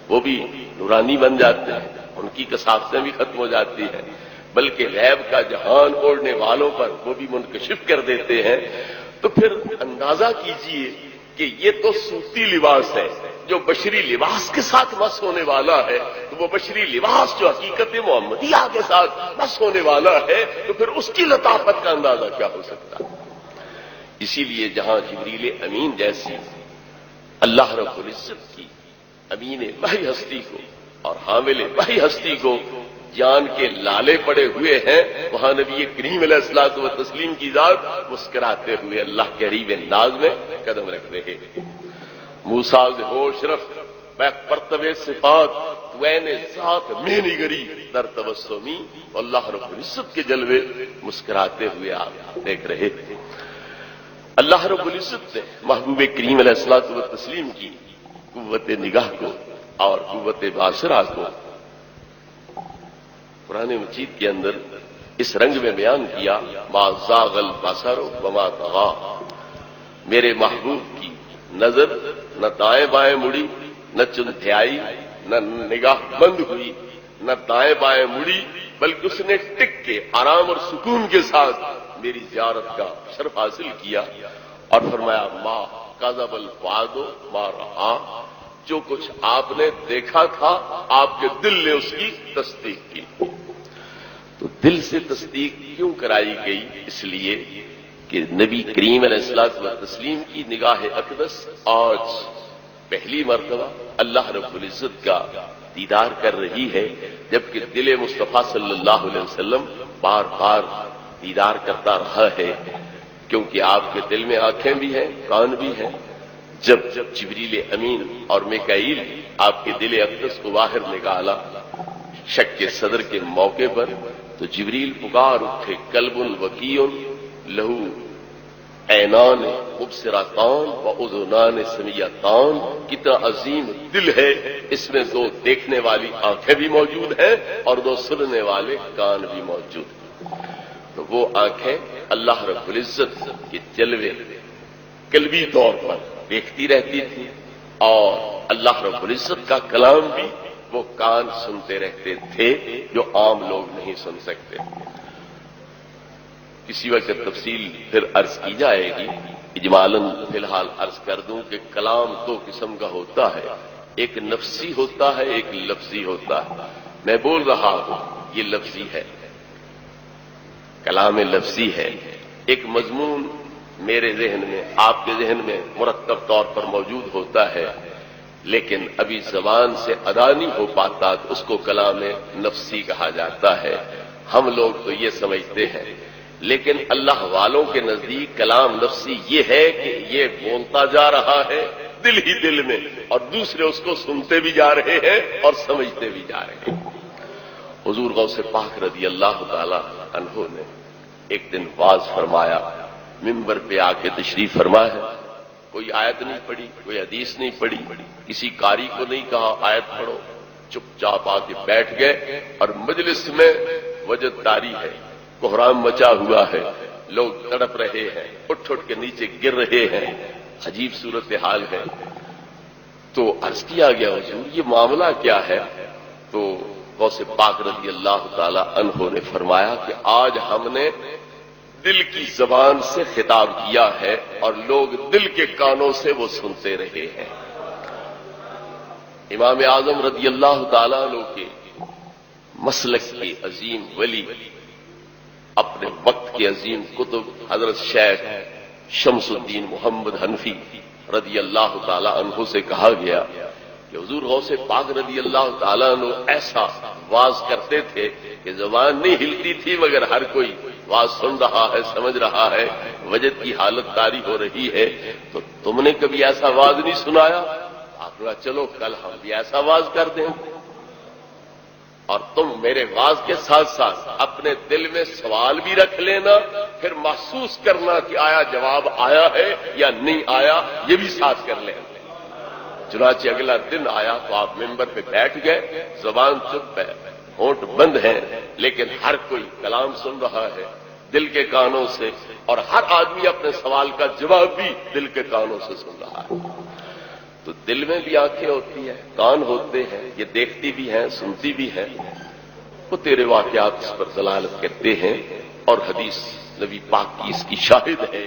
[SPEAKER 1] وہ بھی نورانی بن جاتے ہیں، ان کی کثافتیں بھی ختم ہو جاتی ہیں، بلکہ غیب کا جہان اوڑھنے والوں پر وہ بھی منکشف کر دیتے ہیں. تو پھر اندازہ کیجئے کہ یہ تو سوتی لباس ہے جو بشری لباس کے ساتھ مس ہونے والا ہے، تو وہ بشری لباس جو حقیقت محمدیہ کے ساتھ مس ہونے والا ہے تو پھر اس کی لطافت کا اندازہ کیا ہو سکتا ہے. اسی لیے جہاں جبریل امین جیسی اللہ رب العزت کی امین وحی ہستی کو اور حامل وحی ہستی کو جان کے لالے پڑے ہوئے ہیں، وہاں نبی کریم علیہ الصلوۃ والتسلیم کی ذات مسکراتے ہوئے اللہ کے قریب ناز میں قدم رکھ رہے ہیں. موسیٰ ہوش رفت میں پرتو صفات تو این ذات میں نگری در تبسمی. اللہ رب العزت کے جلوے مسکراتے ہوئے آپ دیکھ رہے تھے. اللہ رب العزت نے محبوب کریم علیہ الصلوۃ والتسلیم کی قوت نگاہ کو اور قوت باصرہ کو قرآن مجید کے اندر اس رنگ میں بیان کیا، ما زاغ البصر وما طغى. میرے محبوب کی نظر نہ دائیں بائیں مڑی، نہ چنتھیائی، نہ نگاہ بند ہوئی، نہ دائیں بائیں مڑی، بلکہ اس نے ٹک کے آرام اور سکون کے ساتھ میری زیارت کا شرف حاصل کیا. اور فرمایا ما کذب الفؤاد ما رأى. جو کچھ آپ نے دیکھا تھا آپ کے دل نے اس کی تصدیق کی. تو دل سے تصدیق کیوں کرائی گئی؟ اس لیے کہ نبی کریم علیہ الصلوۃ والتسلیم کی نگاہ اقدس آج پہلی مرتبہ اللہ رب العزت کا دیدار کر رہی ہے، جبکہ دل مصطفیٰ صلی اللہ علیہ وسلم بار بار دیدار کرتا رہا ہے، کیونکہ آپ کے دل میں آنکھیں بھی ہیں، کان بھی ہیں. جب جبریل امین اور میکائیل آپ کے دل اقدس کو باہر نکالا شک کے صدر کے موقع پر، تو جبریل پکار اٹھے قلب وکیع لہو عینان مبصرتان و اذنان سمیعتان. کتنا عظیم دل ہے، اس میں دو دیکھنے والی آنکھیں بھی موجود ہیں اور دو سننے والے کان بھی موجود ہیں. تو وہ آنکھیں اللہ رب العزت کے جلوے قلبی طور پر دیکھتی رہتی تھی، اور اللہ رب العزت کا کلام بھی وہ کان سنتے رہتے تھے جو عام لوگ نہیں سن سکتے. کسی وقت تفصیل پھر عرض کی جائے گی، اجمالاً فی الحال عرض کر دوں کہ کلام دو قسم کا ہوتا ہے، ایک نفسی ہوتا ہے، ایک لفظی ہوتا ہے. میں بول رہا ہوں یہ لفظی ہے، کلام لفظی ہے. ایک مضمون میرے ذہن میں آپ کے ذہن میں مرتب طور پر موجود ہوتا ہے، لیکن ابھی زبان سے ادا نہیں ہو پاتا تو اس کو کلام نفسی کہا جاتا ہے. ہم لوگ تو یہ سمجھتے ہیں، لیکن اللہ والوں کے نزدیک کلام نفسی یہ ہے کہ یہ بولتا جا رہا ہے دل ہی دل میں، اور دوسرے اس کو سنتے بھی جا رہے ہیں اور سمجھتے بھی جا رہے ہیں. حضور غوث پاک رضی اللہ تعالی عنہ نے ایک دن واز فرمایا، منبر پہ آ کے تشریف فرما ہے. کوئی آیت نہیں پڑھی، کوئی حدیث نہیں پڑھی، کسی قاری کو نہیں کہا آیت پڑھو، چپ چاپ آ کے بیٹھ گئے. اور مجلس میں وجد طاری ہے، کوہرام مچا ہوا ہے، لوگ تڑپ رہے ہیں، اٹھ اٹھ کے نیچے گر رہے ہیں، عجیب صورتحال ہے. تو عرض کیا گیا حضور یہ معاملہ کیا ہے؟ تو غوث پاک رضی اللہ تعالی عنہ نے فرمایا کہ آج ہم نے دل کی زبان سے خطاب کیا ہے اور لوگ دل کے کانوں سے وہ سنتے رہے ہیں. امام اعظم رضی اللہ تعالیٰ عنہ کے مسلک کے عظیم ولی، اپنے وقت کے عظیم کتب حضرت شیخ شمس الدین محمد حنفی رضی اللہ تعالیٰ عنہ سے کہا گیا کہ حضور غوث پاک رضی اللہ تعالیٰ عنہ ایسا واز کرتے تھے کہ زبان نہیں ہلتی تھی مگر ہر کوئی واز سن رہا ہے، سمجھ رہا ہے، وجد کی حالت طاری ہو رہی ہے. تو تم نے کبھی ایسا واز نہیں سنایا؟ آپ نے کہا چلو کل ہم بھی ایسا واز کر دیں. اور تم میرے واز کے ساتھ ساتھ اپنے دل میں سوال بھی رکھ لینا، پھر محسوس کرنا کہ آیا جواب آیا ہے یا نہیں آیا، یہ بھی ساتھ کر لینا۔ چنانچہ اگلا دن آیا تو آپ ممبر پہ بیٹھ گئے، زبان چپ ہے، ہونٹ بند ہے، لیکن ہر کوئی کلام سن رہا ہے دل کے کانوں سے، اور ہر آدمی اپنے سوال کا جواب بھی دل کے کانوں سے سن رہا ہے۔ تو دل میں بھی آنکھیں ہوتی ہیں، کان ہوتے ہیں، یہ دیکھتی بھی ہیں، سنتی بھی ہیں، وہ تیرے واقعات اس پر دلالت کرتے ہیں۔ اور حدیث نبی پاک کی اس کی شاہد ہے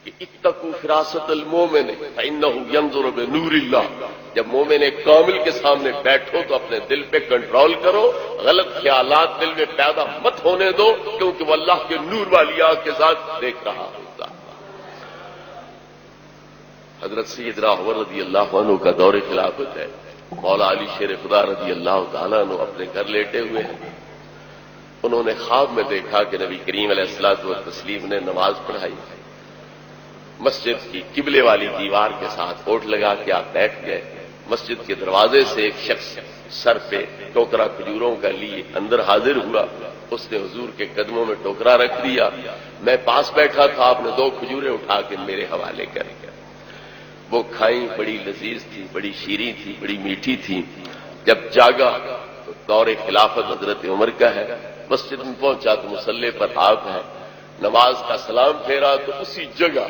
[SPEAKER 1] کہ اتقوا فراست المومن فانہ ینظر بنور اللہ، جب مومن کامل کے سامنے بیٹھو تو اپنے دل پہ کنٹرول کرو، غلط خیالات دل میں پیدا مت ہونے دو، کیونکہ وہ اللہ کے نور والی آنکھ کے ساتھ دیکھ رہا ہوتا۔ حضرت سیدنا عمر رضی اللہ عنہ کا دور خلافت ہے، مولا علی شیر خدا رضی اللہ تعالیٰ عنہ اپنے گھر لیٹے ہوئے ہیں۔ انہوں نے خواب میں دیکھا کہ نبی کریم علیہ الصلوۃ والتسلیم نے نماز پڑھائی، مسجد کی قبلے والی دیوار کے ساتھ اوٹ لگا کے آپ بیٹھ گئے۔ مسجد کے دروازے سے ایک شخص سر پہ ٹوکرا کھجوروں کا لیے اندر حاضر ہوا، اس نے حضور کے قدموں میں ٹوکرا رکھ دیا۔ میں پاس بیٹھا تھا، آپ نے 2 کھجوریں اٹھا کے میرے حوالے کر دیا۔ وہ کھائیں، بڑی لذیذ تھی، بڑی شیریں تھی، بڑی میٹھی تھی۔ جب جاگا تو دور خلافت حضرت عمر کا ہے، مسجد میں پہنچا تو مصلی پر آپ ہیں، نماز کا سلام پھیرا تو اسی جگہ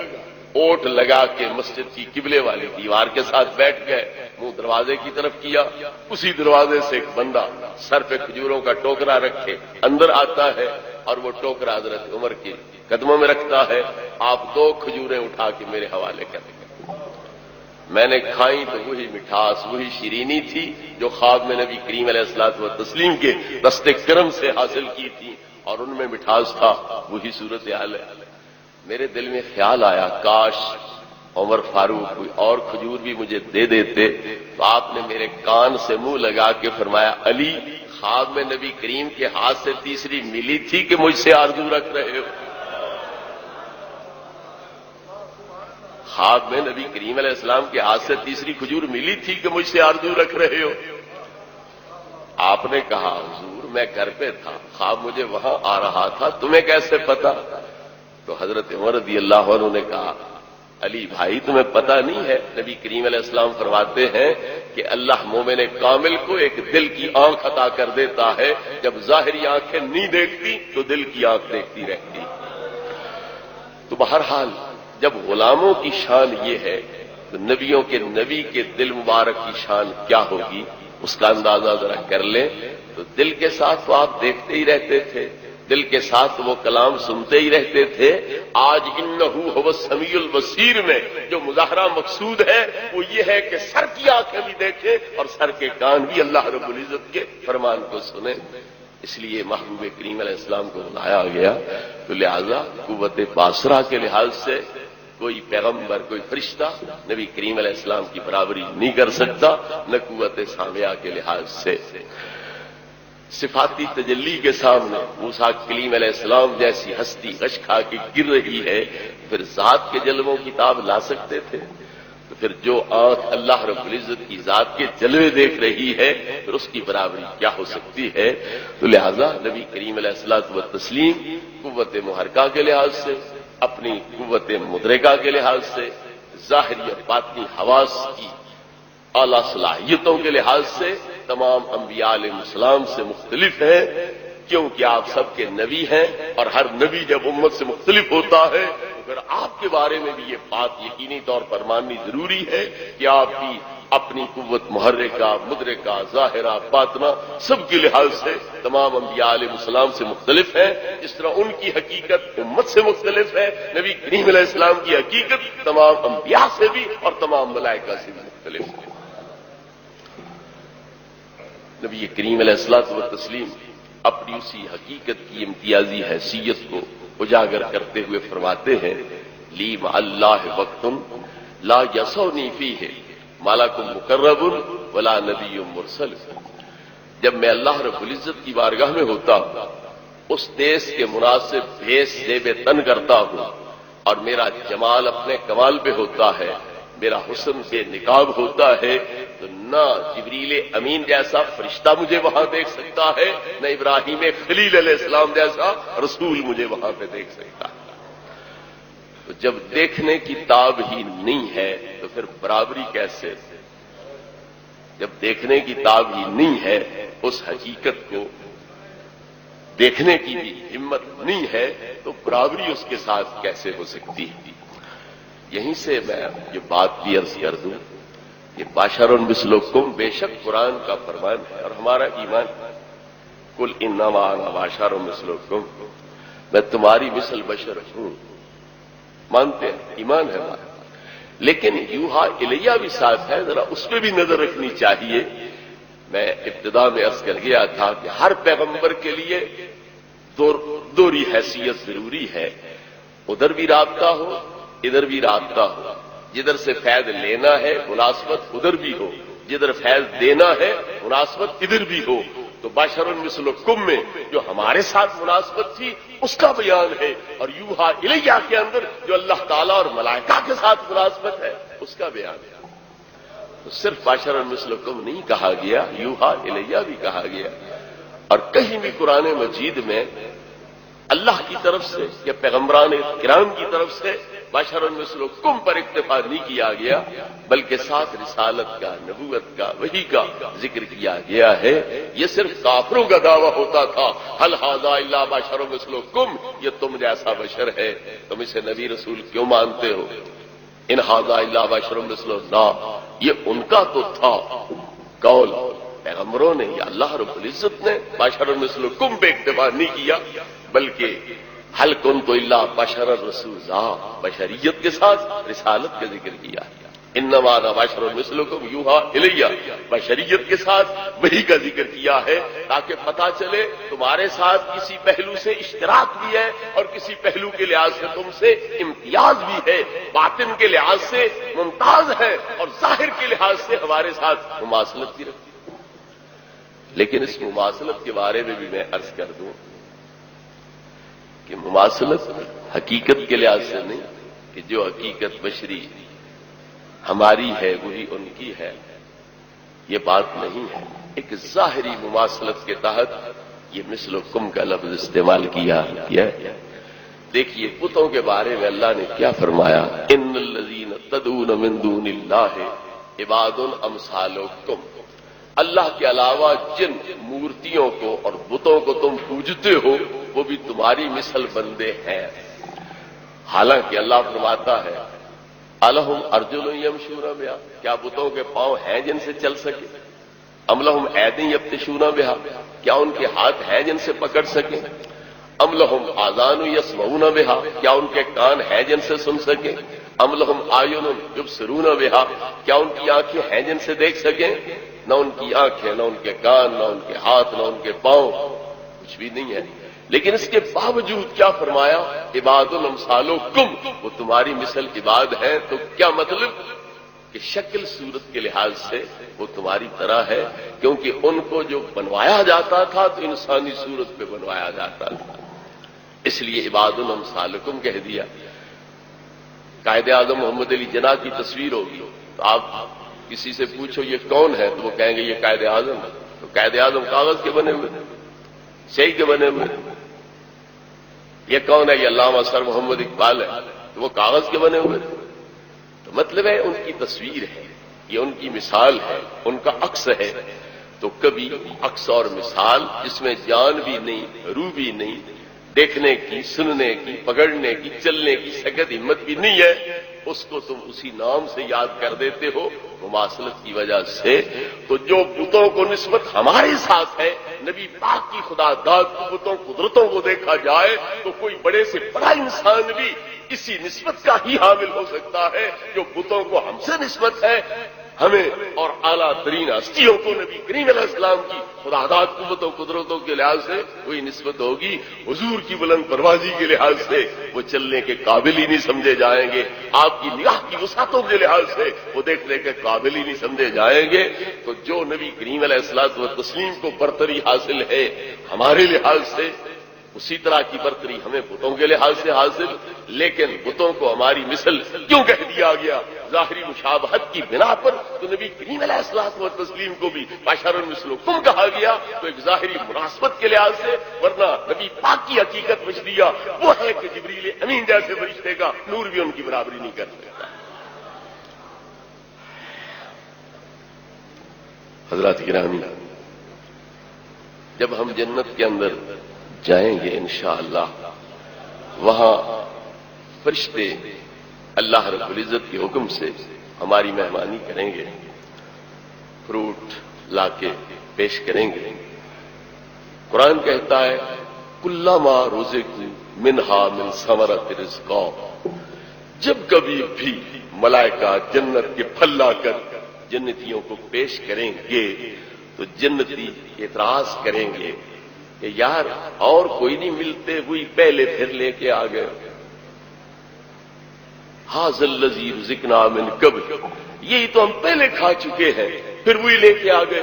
[SPEAKER 1] اوٹ لگا کے مسجد کی قبلے والی دیوار کے ساتھ بیٹھ گئے، منہ دروازے کی طرف کیا، اسی دروازے سے ایک بندہ سر پہ کھجوروں کا ٹوکرا رکھے اندر آتا ہے، اور وہ ٹوکرا حضرت عمر کے قدموں میں رکھتا ہے۔ آپ 2 کھجوریں اٹھا کے میرے حوالے کر دیں۔ میں نے کھائی تو وہی مٹھاس، وہی شیرینی تھی جو خواب میں نبی کریم علیہ الصلوۃ والتسلیم کے دست کرم سے حاصل کی تھی، اور ان میں مٹھاس تھا، وہی صورتحال ہے۔ میرے دل میں خیال آیا کاش عمر فاروق کوئی اور کھجور بھی مجھے دے دیتے، تو آپ نے میرے کان سے منہ لگا کے فرمایا، علی خواب میں نبی کریم کے ہاتھ سے تیسری ملی تھی کہ مجھ سے آرزو رکھ رہے ہو؟ خواب میں نبی کریم علیہ السلام کے ہاتھ سے تیسری کھجور ملی تھی کہ مجھ سے آرزو رکھ رہے ہو؟ آپ نے کہا حضور میں گھر پہ تھا، خواب مجھے وہاں آ رہا تھا، تمہیں کیسے پتا؟ تو حضرت عمر رضی اللہ عنہ نے کہا، علی بھائی تمہیں پتا نہیں ہے، نبی کریم علیہ السلام فرماتے ہیں کہ اللہ مومن کامل کو ایک دل کی آنکھ عطا کر دیتا ہے، جب ظاہری آنکھیں نہیں دیکھتی تو دل کی آنکھ دیکھتی رہتی۔ تو بہرحال جب غلاموں کی شان یہ ہے تو نبیوں کے نبی کے دل مبارک کی شان کیا ہوگی، اس کا اندازہ ذرا کر لیں۔ تو دل کے ساتھ تو آپ دیکھتے ہی رہتے تھے، دل کے ساتھ وہ کلام سنتے ہی رہتے تھے۔ آج انہ هو السمیع البصیر میں جو مظاہرہ مقصود ہے وہ یہ ہے کہ سر کی آنکھیں بھی دیکھیں اور سر کے کان بھی اللہ رب العزت کے فرمان کو سنیں۔ اس لیے محبوب کریم علیہ السلام کو بلایا گیا، تو لہذا قوت باصرہ کے لحاظ سے کوئی پیغمبر، کوئی فرشتہ نبی کریم علیہ السلام کی برابری نہیں کر سکتا، نہ قوت سامعہ کے لحاظ سے۔ صفاتی تجلی کے سامنے موسیٰ کلیم علیہ السلام جیسی ہستی غش کھا کے گر رہی ہے، پھر ذات کے جلووں کی تاب لا سکتے تھے؟ تو پھر جو آنکھ اللہ رب العزت کی ذات کے جلوے دیکھ رہی ہے پھر اس کی برابری کیا ہو سکتی ہے؟ تو لہذا نبی کریم علیہ الصلوۃ والتسلیم قوت محرکہ کے لحاظ سے، اپنی قوت مدرکہ کے لحاظ سے، ظاہری اور باطنی حواس کی اعلیٰ صلاحیتوں کے لحاظ سے تمام انبیاء علیہ السلام سے مختلف ہیں، کیونکہ آپ سب کے نبی ہیں، اور ہر نبی جب امت سے مختلف ہوتا ہے تو پھر آپ کے بارے میں بھی یہ بات یقینی طور پر ماننی ضروری ہے کہ آپ بھی اپنی قوت محرکہ، مدرکہ، ظاہرہ، باطنہ سب کے لحاظ سے تمام انبیاء علیہ السلام سے مختلف ہیں۔ جس طرح ان کی حقیقت امت سے مختلف ہے، نبی کریم علیہ السلام کی حقیقت تمام انبیاء سے بھی اور تمام ملائکہ سے بھی مختلف ہے۔ نبی کریم علیہ الصلوۃ والتسلیم اپنی اسی حقیقت کی امتیازی حیثیت کو اجاگر کرتے ہوئے فرماتے ہیں، لی مع اللہ وقت لا یسونی فیہ ملک مقرب ولا نبی مرسل۔ جب میں اللہ رب العزت کی بارگاہ میں ہوتا ہوں، اس دیس کے مناسب بھیس زیب تن کرتا ہوں، اور میرا جمال اپنے کمال پہ ہوتا ہے، میرا حسن بے نقاب ہوتا ہے، تو تو نہ جبریل امین جیسا فرشتہ مجھے وہاں دیکھ سکتا ہے، نہ ابراہیم خلیل علیہ السلام جیسا رسول مجھے وہاں پہ دیکھ سکتا ہے۔ تو جب دیکھنے کی تاب ہی نہیں ہے تو پھر برابری کیسے؟ جب دیکھنے کی تاب ہی نہیں ہے، اس حقیقت کو دیکھنے کی بھی ہمت نہیں ہے، تو برابری اس کے ساتھ کیسے ہو سکتی ہے؟ یہیں سے میں یہ بات بھی عرض کر دوں کہ بشر مثلکم بے شک قرآن کا فرمان ہے اور ہمارا ایمان، قل انما انا بشر مثلکم، میں تمہاری مثل بشر ہوں، مانتے ہیں، ایمان ہے ہمارا، لیکن یوحا الیہ بھی ساتھ ہے، ذرا اس پہ بھی نظر رکھنی چاہیے۔ میں ابتدا میں عرض کر گیا تھا کہ ہر پیغمبر کے لیے دوہری حیثیت ضروری ہے، ادھر بھی رابطہ ہو، ادھر بھی رابطہ ہو، جدھر سے فیض لینا ہے مناسبت ادھر بھی ہو، جدھر فیض دینا ہے مناسبت ادھر بھی ہو۔ تو بشر مثلکم میں جو ہمارے ساتھ مناسبت تھی اس کا بیان ہے، اور یوحا الیہ کے اندر جو اللہ تعالیٰ اور ملائکہ کے ساتھ مناسبت ہے اس کا بیان ہے۔ تو صرف بشر مثلکم نہیں کہا گیا، یوحا الیہ بھی کہا گیا، اور کہیں بھی قرآن مجید میں اللہ کی طرف سے یا پیغمبران کرام کی طرف سے بشر مثلکم پر اکتفا نہیں کیا گیا، بلکہ ساتھ رسالت کا، نبوت کا، وحی کا ذکر کیا گیا ہے۔ یہ صرف کافروں کا دعویٰ ہوتا تھا، هل هذا الا بشر مثلکم، یہ تم جیسا بشر ہے، تم اسے نبی رسول کیوں مانتے ہو؟ ان هذا الا بشر مثلنا، یہ ان کا تو تھا قول، پیغمبروں نے یا اللہ رب العزت نے بشر مثلکم پہ اکتفا نہیں کیا، بلکہ هل كنت الا بشر رسولا، بشریت کے ساتھ رسالت کا ذکر کیا۔ انما انا بشر مثلکم یوحا الیہ، بشریت کے ساتھ وحی کا ذکر کیا ہے، تاکہ پتہ چلے تمہارے ساتھ کسی پہلو سے اشتراک بھی ہے اور کسی پہلو کے لحاظ سے تم سے امتیاز بھی ہے، باطن کے لحاظ سے ممتاز ہے اور ظاہر کے لحاظ سے ہمارے ساتھ مماثلت بھی رکھتی ہے۔ لیکن اس مماثلت کے بارے میں بھی میں عرض کر دوں کہ مماثلت حقیقت کے لحاظ سے نہیں، کہ جو حقیقت بشری ہماری ہے وہی ان کی ہے، یہ بات نہیں ہے۔ ایک ظاہری مماثلت کے تحت یہ مثلکم کا لفظ استعمال کیا ہے۔ دیکھیے بتوں کے بارے میں اللہ نے کیا فرمایا، ان الذین تدعون من دون اللہ عباد امثالکم، اللہ کے علاوہ جن مورتیوں کو اور بتوں کو تم پوجتے ہو وہ بھی تمہاری مثل بندے ہیں۔ حالانکہ اللہ فرماتا ہے الہم ارجل یمشون بہا، کیا بتوں کے پاؤں ہیں جن سے چل سکے؟ ام لہم ایدی یبطشون بہا، کیا ان کے ہاتھ ہیں جن سے پکڑ سکیں؟ ام لہم آذان یسمعون بہا، کیا ان کے کان ہیں جن سے سن سکیں؟ ام لہم اعین یبصرون بہا، کیا ان کی آنکھیں ہیں جن سے دیکھ سکیں؟ نہ ان کی آنکھیں، نہ ان کے کان، نہ ان کے ہاتھ، نہ ان کے پاؤں، کچھ بھی نہیں ہے۔ لیکن اس کے باوجود کیا فرمایا، عباد امثالکم، وہ تمہاری مثل عباد ہیں۔ تو کیا مطلب کہ شکل صورت کے لحاظ سے وہ تمہاری طرح ہے، کیونکہ ان کو جو بنوایا جاتا تھا تو انسانی صورت پہ بنوایا جاتا تھا، اس لیے عباد امثالکم کہہ دیا۔ قائد اعظم محمد علی جناح کی تصویر ہوگی تو آپ کسی سے پوچھو یہ کون ہے تو وہ کہیں گے یہ قائد اعظم ہے۔ تو قائد اعظم کاغذ کے بنے ہوئے، سیاہی کے بنے ہوئے۔ یہ کون ہے؟ یہ علامہ سر محمد اقبال ہے، تو وہ کاغذ کے بنے ہوئے۔ تو مطلب ہے ان کی تصویر ہے، یہ ان کی مثال ہے، ان کا عکس ہے۔ تو کبھی عکس اور مثال جس میں جان بھی نہیں، روح بھی نہیں، دیکھنے کی، سننے کی، پکڑنے کی، چلنے کی سکت ہمت بھی نہیں ہے، اس کو تم اسی نام سے یاد کر دیتے ہو مماثلت کی وجہ سے۔ تو جو بتوں کو نسبت ہمارے ساتھ ہے، نبی پاک کی خدا داد قوتوں قدرتوں کو دیکھا جائے تو کوئی بڑے سے بڑا انسان بھی اسی نسبت کا ہی حامل ہو سکتا ہے جو بتوں کو ہم سے نسبت ہے۔ ہمیں اور اعلیٰ ترین ہستیوں کو نبی کریم علیہ السلام کی خدا داد قوتوں قدرتوں کے لحاظ سے وہی نسبت ہوگی۔ حضور کی بلند پروازی کے لحاظ سے وہ چلنے کے قابل ہی نہیں سمجھے جائیں گے، آپ کی نگاہ کی وسعتوں کے لحاظ سے وہ دیکھنے کے قابل ہی نہیں سمجھے جائیں گے۔ تو جو نبی کریم علیہ الصلوۃ والتسلیم کو برتری حاصل ہے ہمارے لحاظ سے، اسی طرح کی برتری ہمیں بتوں کے لحاظ سے حاصل۔ لیکن بتوں کو ہماری مثل کیوں کہہ دیا گیا؟ ظاہری مشابہت کی بنا پر تو نبی کریم علیہ الصلوۃ والتسلیم کو بھی بشر مثلکم کہا گیا، تو ایک ظاہری مناسبت کے لحاظ سے، ورنہ نبی پاک کی حقیقت مجدیہ وہ ہے کہ جبریل امین جیسے فرشتے کا نور بھی ان کی برابری نہیں کر سکتا۔ حضرات گرامی، جب ہم جنت کے اندر جائیں گے انشاءاللہ، وہاں فرشتے اللہ رب العزت کے حکم سے ہماری مہمانی کریں گے، فروٹ لا کے پیش کریں گے۔ قرآن کہتا ہے کلما رزقوا منہا من ثمرۃ رزقا، جب کبھی بھی ملائکہ جنت کے پھل لا کر جنتیوں کو پیش کریں گے تو جنتی اعتراض کریں گے کہ یار اور کوئی نہیں ملتے، وہی پہلے پھر لے کے آ گئے۔ ھذا الذی رزقنا من قبل، یہی تو ہم پہلے کھا چکے ہیں، پھر وہی لے کے آ گئے۔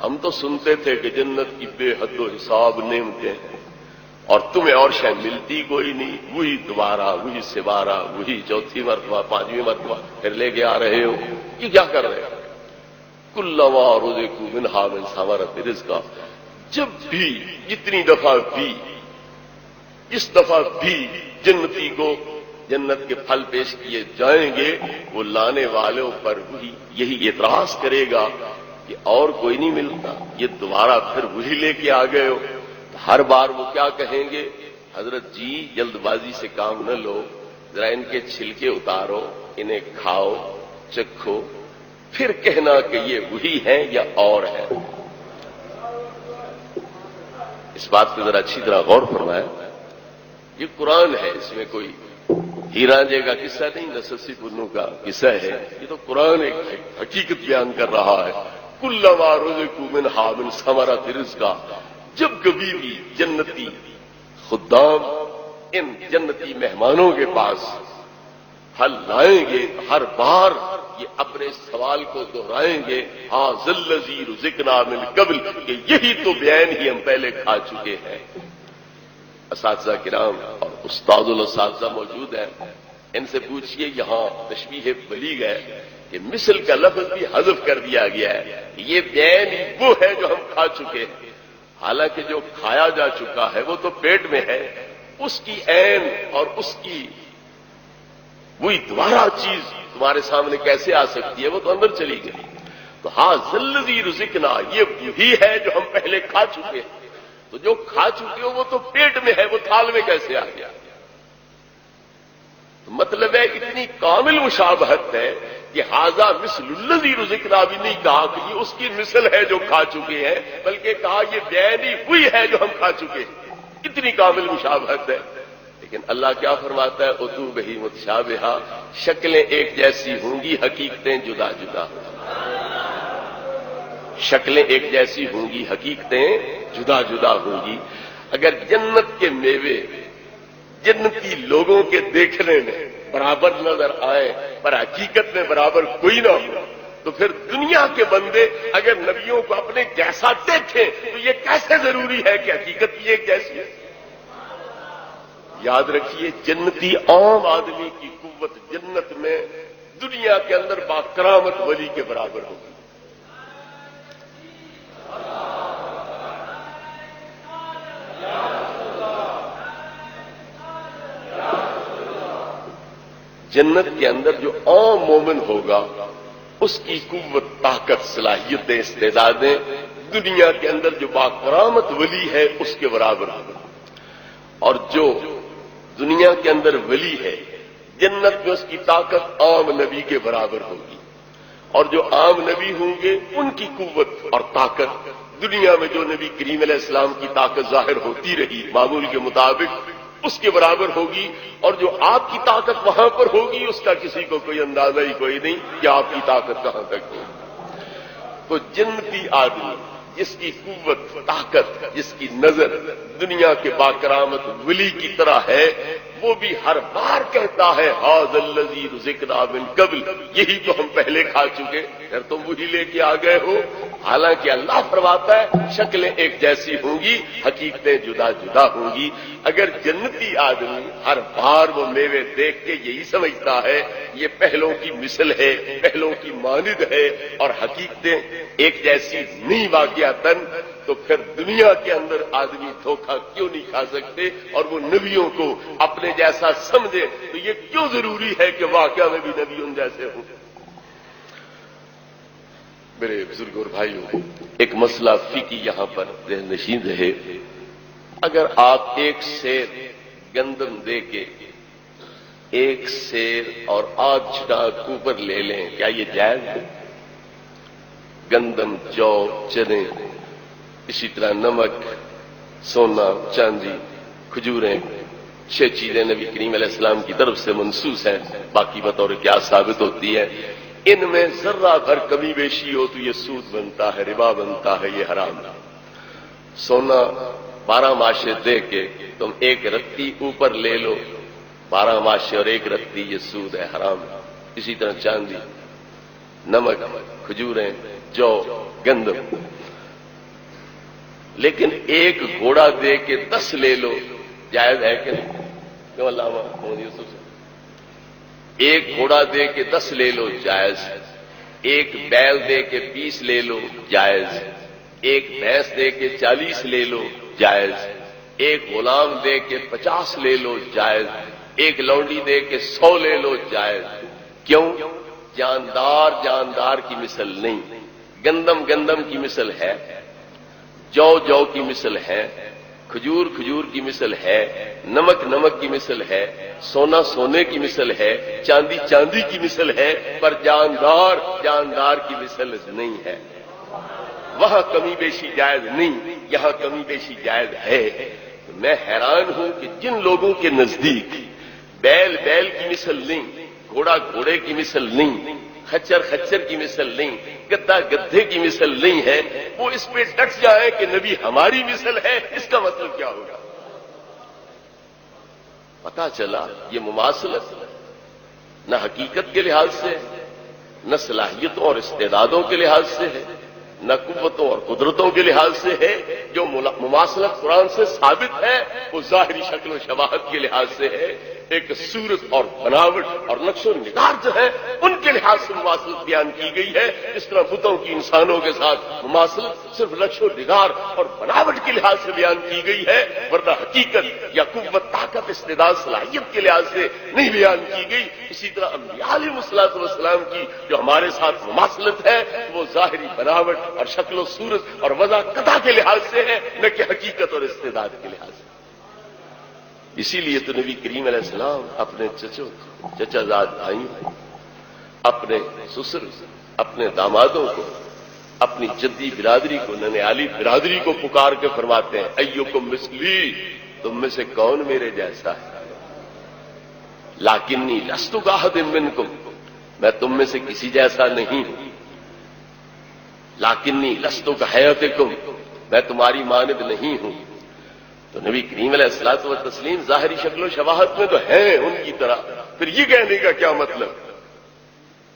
[SPEAKER 1] ہم تو سنتے تھے کہ جنت کی بے حد و حساب نعمتیں ہیں اور تمہیں اور شے ملتی کوئی نہیں، وہی دوبارہ، وہی سبارہ، وہی چوتھی مرتبہ، پانچویں مرتبہ پھر لے کے آ رہے ہو، یہ کیا کر رہے ہو؟ کلما رزقوا منہا من ثمرۃ رزقا، جب بھی، جتنی دفعہ بھی، جس دفعہ بھی جنتی کو جنت کے پھل پیش کیے جائیں گے، وہ لانے والوں پر وہی یہی اعتراض کرے گا کہ اور کوئی نہیں ملتا، یہ دوبارہ پھر وہی لے کے آ گئے ہو۔ ہر بار وہ کیا کہیں گے؟ حضرت جی جلد بازی سے کام نہ لو، ذرا ان کے چھلکے اتارو، انہیں کھاؤ، چکھو، پھر کہنا کہ یہ وہی ہے یا اور ہے۔ اس بات پہ ذرا اچھی طرح غور فرمائیں، یہ قرآن ہے، اس میں کوئی ہیرانجے کا قصہ نہیں، نہ سسی پنو کا قصہ ہے، یہ تو قرآن ایک حقیقت بیان کر رہا ہے۔ کلما رزقوا منہا من ثمرۃ رزقا، جب کبھی بھی جنتی خدام ان جنتی مہمانوں کے پاس پھل لائیں گے، ہر بار یہ اپنے سوال کو دہرائیں گے، ھذا الذی رزقنا من قبل، کہ یہی تو بیان ہی ہم پہلے کھا چکے ہیں۔ اساتذہ کرام اور استاد الاساتذہ موجود ہیں، ان سے پوچھئے یہاں تشبیہ بلیغ ہے کہ مثل کا لفظ بھی حذف کر دیا گیا ہے، یہ بیان ہی وہ ہے جو ہم کھا چکے ہیں، حالانکہ جو کھایا جا چکا ہے وہ تو پیٹ میں ہے، اس کی عین اور اس کی وہی دوبارہ چیز تمہارے سامنے کیسے آ سکتی ہے؟ وہ تو اندر چلی گئی۔ تو ھذا الذی رزقنا، یہ وہی ہے جو ہم پہلے کھا چکے ہیں، تو جو کھا چکے ہو وہ تو پیٹ میں ہے، وہ تھال میں کیسے آ گیا؟ تو مطلب ہے اتنی کامل مشابہت ہے کہ ھذا مثل الذی رزقنا بھی نہیں کہا کہ یہ اس کی مثل ہے جو کھا چکے ہیں، بلکہ کہا یہ بیان ہی وہی ہے جو ہم کھا چکے ہیں، اتنی کامل مشابہت ہے۔ لیکن اللہ کیا فرماتا ہے؟ اتو بہی متشابہہ، شکلیں ایک جیسی ہوں گی، حقیقتیں جدا جدا ہوں گی۔ شکلیں ایک جیسی ہوں گی، حقیقتیں جدا جدا ہوں گی۔ اگر جنت کے میوے جنتی لوگوں کے دیکھنے میں برابر نظر آئے پر حقیقت میں برابر کوئی نہ ہو، تو پھر دنیا کے بندے اگر نبیوں کو اپنے جیسا دیکھیں تو یہ کیسے ضروری ہے کہ حقیقت یہ ایک جیسی ہے؟ یاد رکھیے، جنتی عام آدمی کی قوت جنت میں دنیا کے اندر باکرامت ولی کے برابر ہوگی۔ جنت کے اندر جو عام مومن ہوگا اس کی قوت، طاقت، صلاحیتیں، استعدادیں دنیا کے اندر جو باکرامت ولی ہے اس کے برابر ہوگا، اور جو دنیا کے اندر ولی ہے جنت میں اس کی طاقت عام نبی کے برابر ہوگی، اور جو عام نبی ہوں گے ان کی قوت اور طاقت دنیا میں جو نبی کریم علیہ السلام کی طاقت ظاہر ہوتی رہی معمول کے مطابق اس کے برابر ہوگی، اور جو آپ کی طاقت وہاں پر ہوگی اس کا کسی کو کوئی اندازہ ہی کوئی نہیں کہ آپ کی طاقت کہاں تک ہوگی۔ تو جنتی آدمی جس کی قوت، طاقت، جس کی نظر دنیا کے باکرامت ولی کی طرح ہے، وہ بھی ہر بار کہتا ہے ھذا الذی ذکرنا من قبل، یہی تو ہم پہلے کھا چکے، پھر تم وہی لے کے آ گئے ہو۔ حالانکہ اللہ فرماتا ہے شکلیں ایک جیسی ہوں گی، حقیقتیں جدا جدا ہوں گی۔ اگر جنتی آدمی ہر بار وہ میوے دیکھ کے یہی سمجھتا ہے یہ پہلوں کی مثل ہے، پہلوں کی مانند ہے اور حقیقتیں ایک جیسی نہیں واقعتاً، تو پھر دنیا کے اندر آدمی دھوکہ کیوں نہیں کھا سکتے اور وہ نبیوں کو اپنے جیسا سمجھے؟ تو یہ کیوں ضروری ہے کہ واقعہ میں بھی نبی ان جیسے ہوں؟ میرے بزرگوں اور بھائیوں، ایک مسئلہ فقہی یہاں پر ذہن نشین رہے۔ اگر آپ ایک سیر گندم دے کے ایک سیر اور آدھ چھٹاک اوپر لے لیں، کیا یہ جائز ہے؟ گندم، جو، چنے، اسی طرح نمک، سونا، چاندی، کھجوریں، 6 چیزیں نبی کریم علیہ السلام کی طرف سے منسوس ہیں، باقی بطور کیا ثابت ہوتی ہے؟ ان میں ذرہ بھر کمی بیشی ہو تو یہ سود بنتا ہے، ربا بنتا ہے، یہ حرام ہے۔ سونا 12 ماشے دے کے تم ایک رتی اوپر لے لو، 12 ماشے اور ایک رتی، یہ سود ہے، حرام ہے۔ اسی طرح چاندی، نمک، کھجوریں، جو، گندم۔ لیکن ایک گھوڑا دے کے 10 لے لو، جائز ہے کہ نہیں؟ کیوں علامہ محمد یوسف سے؟ ایک گھوڑا دے کے 10 لے لو، جائز۔ ایک بیل دے کے 20 لے لو، جائز۔ ایک بھینس دے کے 40 لے لو، جائز۔ ایک غلام دے کے 50 لے لو، جائز۔ ایک لونڈی دے کے 100 لے لو، جائز۔ کیوں؟ جاندار جاندار کی مثل نہیں، گندم گندم کی مثل ہے، جو جو کی مثل ہے، کھجور کھجور کی مثل ہے، نمک نمک کی مثل ہے، سونا سونے کی مثل ہے، چاندی چاندی کی مثل ہے، پر جاندار جاندار کی مثل نہیں ہے۔ وہاں کمی بیشی جائز نہیں، یہاں کمی بیشی جائز ہے۔ میں حیران ہوں کہ جن لوگوں کے نزدیک بیل بیل کی مثل نہیں، گھوڑا گھوڑے کی مثل نہیں، خچر خچر کی مثل نہیں، گدھا گدھے کی مثل نہیں ہے، وہ اس پہ ڈٹ جائے کہ نبی ہماری مثل ہے، اس کا مطلب کیا ہوگا؟ پتا چلا یہ مماثلت نہ حقیقت کے لحاظ سے، نہ صلاحیتوں اور استعدادوں کے لحاظ سے ہے، نہ قوتوں اور قدرتوں کے لحاظ سے ہے۔ جو مماثلت قرآن سے ثابت ہے وہ ظاہری شکل و شباہت کے لحاظ سے ہے، ایک صورت اور بناوٹ اور نقش و نگار جو ہے ان کے لحاظ سے مماثلت بیان کی گئی ہے۔ اس طرح بتوں کی انسانوں کے ساتھ مماثلت صرف نقش و نگار اور بناوٹ کے لحاظ سے بیان کی گئی ہے، ورنہ حقیقت یا قوت، طاقت، استعداد، صلاحیت کے لحاظ سے نہیں بیان کی گئی۔ اسی طرح انبیاء علیہ الصلوۃ والسلام کی جو ہمارے ساتھ مماثلت ہے وہ ظاہری بناوٹ اور شکل و صورت اور وضع قطع کے لحاظ سے ہے، نہ کہ حقیقت اور استعداد کے لحاظ سے۔ اسی لیے تو نبی کریم علیہ السلام اپنے چچا زاد بھائیوں، اپنے سسر، اپنے دامادوں کو، اپنی جدی برادری کو، ننیالی برادری کو پکار کے فرماتے ہیں ایکم مثلی، تم میں سے کون میرے جیسا ہے؟ لیکنی لست کاحد منکم، میں تم میں سے کسی جیسا نہیں ہوں۔ لیکنی لست کہیئتکم، میں تمہاری مانند نہیں ہوں۔ تو نبی کریم علیہ الصلوۃ والتسلیم ظاہری شکل و شباہت میں تو ہیں ان کی طرح، پھر یہ کہنے کا کیا مطلب؟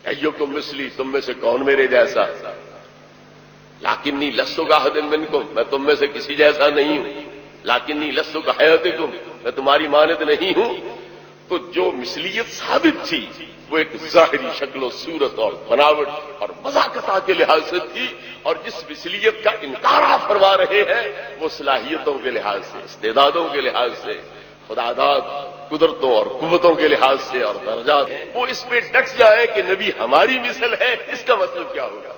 [SPEAKER 1] ایکم مثلی، تم میں سے کون میرے جیسا؟ لیکنی لست کاحد منکم، میں تم میں سے کسی جیسا نہیں ہوں۔ لیکنی لست کہیئتکم، میں تمہاری مانند نہیں ہوں۔ تو جو مثلیت ثابت تھی وہ ایک ظاہری شکل و صورت اور بناوٹ اور مذاقتہ کے لحاظ سے تھی، اور جس مثلیت کا انکار آپ فرما رہے ہیں وہ صلاحیتوں کے لحاظ سے، استعدادوں کے لحاظ سے، خداداد، قدرتوں اور قوتوں کے لحاظ سے اور درجات، وہ اس پہ ڈٹ جائے کہ نبی ہماری مثل ہے، اس کا مطلب کیا ہوگا؟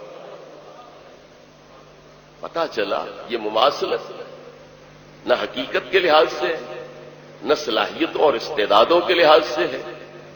[SPEAKER 1] پتا چلا یہ مماثلت نہ حقیقت کے لحاظ سے، نہ صلاحیتوں اور استعدادوں کے لحاظ سے ہے،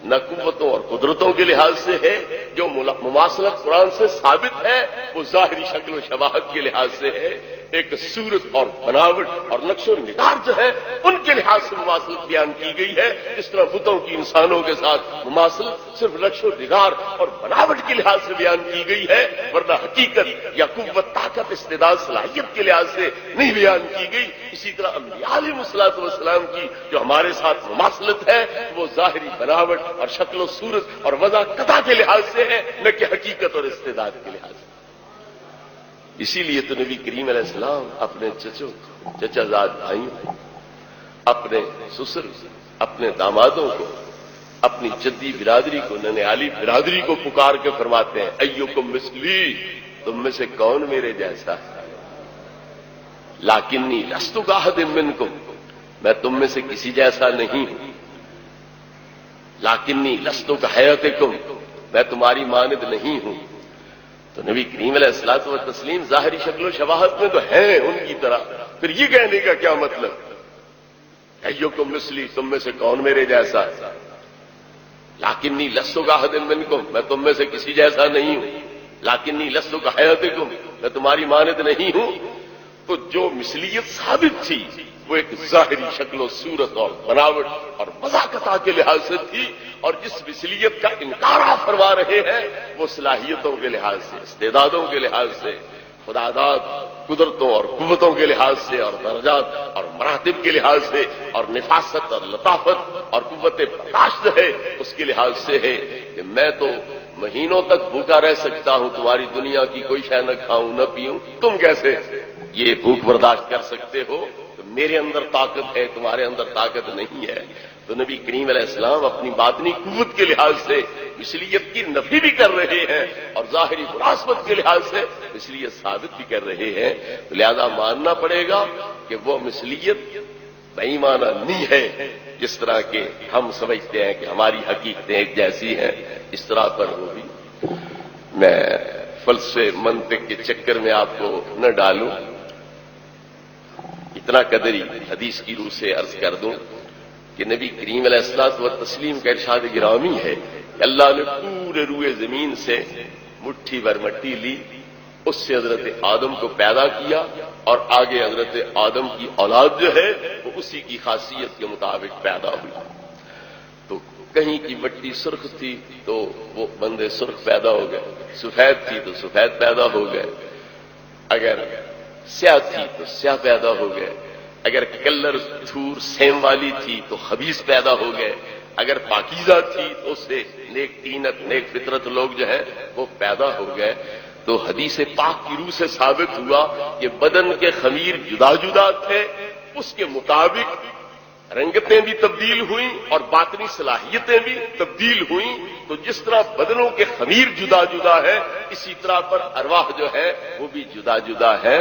[SPEAKER 1] نہ قوتوں اور قدرتوں کے لحاظ سے ہے۔ جو مماثلت قرآن سے ثابت ہے وہ ظاہری شکل و شباہت کے لحاظ سے ہے۔ ایک صورت اور بناوٹ اور نقش و نگار جو ہے ان کے لحاظ سے مماثلت بیان کی گئی ہے، جس طرح بتوں کی انسانوں کے ساتھ مماثلت صرف نقش و نگار اور بناوٹ کے لحاظ سے بیان کی گئی ہے، ورنہ حقیقت یا قوت، طاقت، استعداد، صلاحیت کے لحاظ سے نہیں بیان کی گئی۔ اسی طرح انبیاء علیہ الصلوۃ والسلام کی جو ہمارے ساتھ مماثلت ہے وہ ظاہری بناوٹ اور شکل و صورت اور وضع قطع کے لحاظ سے ہے، نہ کہ حقیقت اور استعداد کے لحاظ سے۔ اسی لیے تو نبی کریم علیہ السلام اپنے چچا زاد بھائیوں، اپنے سسر، اپنے دامادوں کو، اپنی جدی برادری کو، ننیالی برادری کو پکار کے فرماتے ہیں ایکم مثلی، تم میں سے کون میرے جیسا ہے؟ لیکنی لست کاحد منکم، میں تم میں سے کسی جیسا نہیں ہوں۔ لیکنی لست کہیئتکم، میں تمہاری مانند نہیں ہوں۔ تو نبی کریم علیہ الصلوۃ والتسلیم ظاہری شکل و شباہت میں تو ہیں ان کی طرح، پھر یہ کہنے کا کیا مطلب؟ ایکم مثلی، تم میں سے کون میرے جیسا ہے؟ لیکنی لست کاحد منکم، میں تم میں سے کسی جیسا نہیں ہوں۔ لیکنی لست کہیئتکم، میں تمہاری مانند نہیں ہوں۔ تو جو مثلیت ثابت تھی وہ ایک ظاہری شکل و صورت اور بناوٹ اور مذاقتہ کے لحاظ سے تھی، اور جس مثلیت کا انکار آپ فرما رہے ہیں وہ صلاحیتوں کے لحاظ سے، استعدادوں کے لحاظ سے، خداداد قدرتوں اور قوتوں کے لحاظ سے، اور درجات اور مراتب کے لحاظ سے، اور نفاست اور لطافت اور قوت برداشت ہے اس کے لحاظ سے ہے کہ میں تو مہینوں تک بھوکا رہ سکتا ہوں، تمہاری دنیا کی کوئی شے نہ کھاؤں نہ پیوں، تم کیسے یہ بھوک برداشت کر سکتے ہو؟ تو میرے اندر طاقت ہے، تمہارے اندر طاقت نہیں ہے۔ تو نبی کریم علیہ السلام اپنی باطنی قوت کے لحاظ سے مثلیت کی نفی بھی کر رہے ہیں، اور ظاہری مناسبت کے لحاظ سے مثلیت ثابت بھی کر رہے ہیں۔ تو لہذا ماننا پڑے گا کہ وہ مثلیت بےمعنی نہیں ہے جس طرح کے ہم سمجھتے ہیں کہ ہماری حقیقتیں ایک جیسی ہیں، اس طرح پر وہ بھی۔ میں فلسفے منطق کے چکر میں آپ کو نہ ڈالوں، اتنا قدری حدیث کی روح سے عرض کر دوں کہ نبی کریم علیہ الصلوۃ والتسلیم کا ارشاد گرامی ہے کہ اللہ نے پورے روئے زمین سے مٹھی بھر مٹی لی، اس سے حضرت آدم کو پیدا کیا، اور آگے حضرت آدم کی اولاد جو ہے وہ اسی کی خاصیت کے مطابق پیدا ہوئی۔ تو کہیں کی مٹی سرخ تھی تو وہ بندے سرخ پیدا ہو گئے، سفید تھی تو سفید پیدا ہو گئے، اگر سیاہ تھی تو سیاہ پیدا ہو گئے، اگر کلر دھور سیم والی تھی تو خبیث پیدا ہو گئے، اگر پاکیزہ تھی تو اس سے نیک تینت، نیک فطرت لوگ جو ہیں وہ پیدا ہو گئے۔ تو حدیث پاک کی روح سے ثابت ہوا کہ بدن کے خمیر جدا جدا تھے، اس کے مطابق رنگتیں بھی تبدیل ہوئیں اور باطنی صلاحیتیں بھی تبدیل ہوئیں۔ تو جس طرح بدنوں کے خمیر جدا جدا ہے، اسی طرح پر ارواح جو ہے وہ بھی جدا جدا ہے۔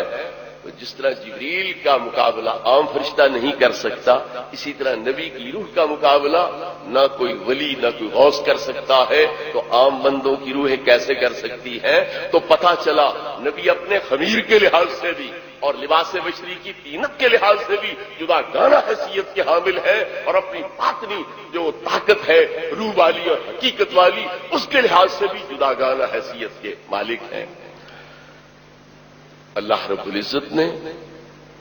[SPEAKER 1] تو جس طرح جبریل کا مقابلہ عام فرشتہ نہیں کر سکتا، اسی طرح نبی کی روح کا مقابلہ نہ کوئی ولی نہ کوئی غوث کر سکتا ہے، تو عام بندوں کی روحیں کیسے کر سکتی ہیں؟ تو پتہ چلا نبی اپنے خمیر کے لحاظ سے بھی اور لباس بشری کی طینت کے لحاظ سے بھی جدا گانا حیثیت کے حامل ہے، اور اپنی باطنی جو طاقت ہے روح والی اور حقیقت والی اس کے لحاظ سے بھی جدا گانا حیثیت کے مالک ہیں۔ اللہ رب العزت نے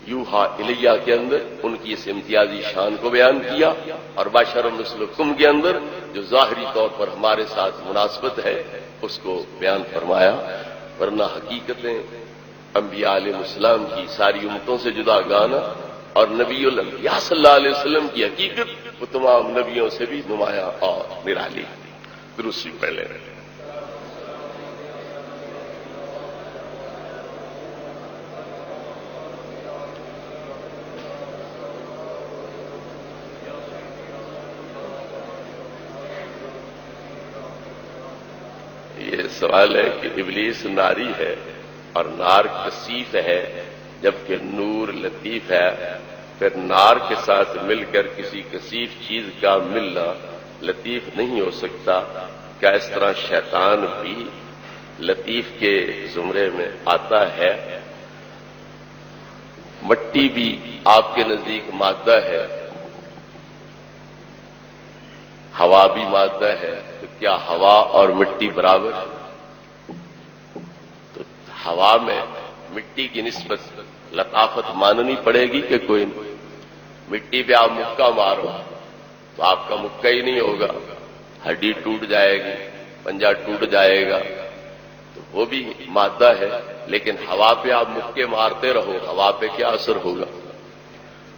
[SPEAKER 1] یوحا الیہ کے اندر ان کی اس امتیازی شان کو بیان کیا، اور بشر مثلکم کے اندر جو ظاہری طور پر ہمارے ساتھ مناسبت ہے اس کو بیان فرمایا، ورنہ حقیقتیں انبیاء علیہ السلام کی ساری امتوں سے جدا گانا اور نبی الانبیاء صلی اللہ علیہ وسلم کی حقیقت وہ تمام نبیوں سے بھی نمایاں اور نرالی۔ درست پہلے یہ سوال ہے کہ ابلیس ناری ہے اور نار کثیف ہے جبکہ نور لطیف ہے، پھر نار کے ساتھ مل کر کسی کثیف چیز کا ملنا لطیف نہیں ہو سکتا، کیا اس طرح شیطان بھی لطیف کے زمرے میں آتا ہے؟ مٹی بھی آپ کے نزدیک مادہ ہے، ہوا بھی مادہ ہے، تو کیا ہوا اور مٹی برابر ہے؟ تو ہوا میں مٹی کی نسبت لطافت ماننی پڑے گی کہ کوئی نہیں؟ مٹی پہ آپ مکہ مارو تو آپ کا مکہ ہی نہیں ہوگا، ہڈی ٹوٹ جائے گی، پنجہ ٹوٹ جائے گا، تو وہ بھی مادہ ہے. لیکن ہوا پہ آپ مکے مارتے رہو، ہوا پہ کیا اثر ہوگا؟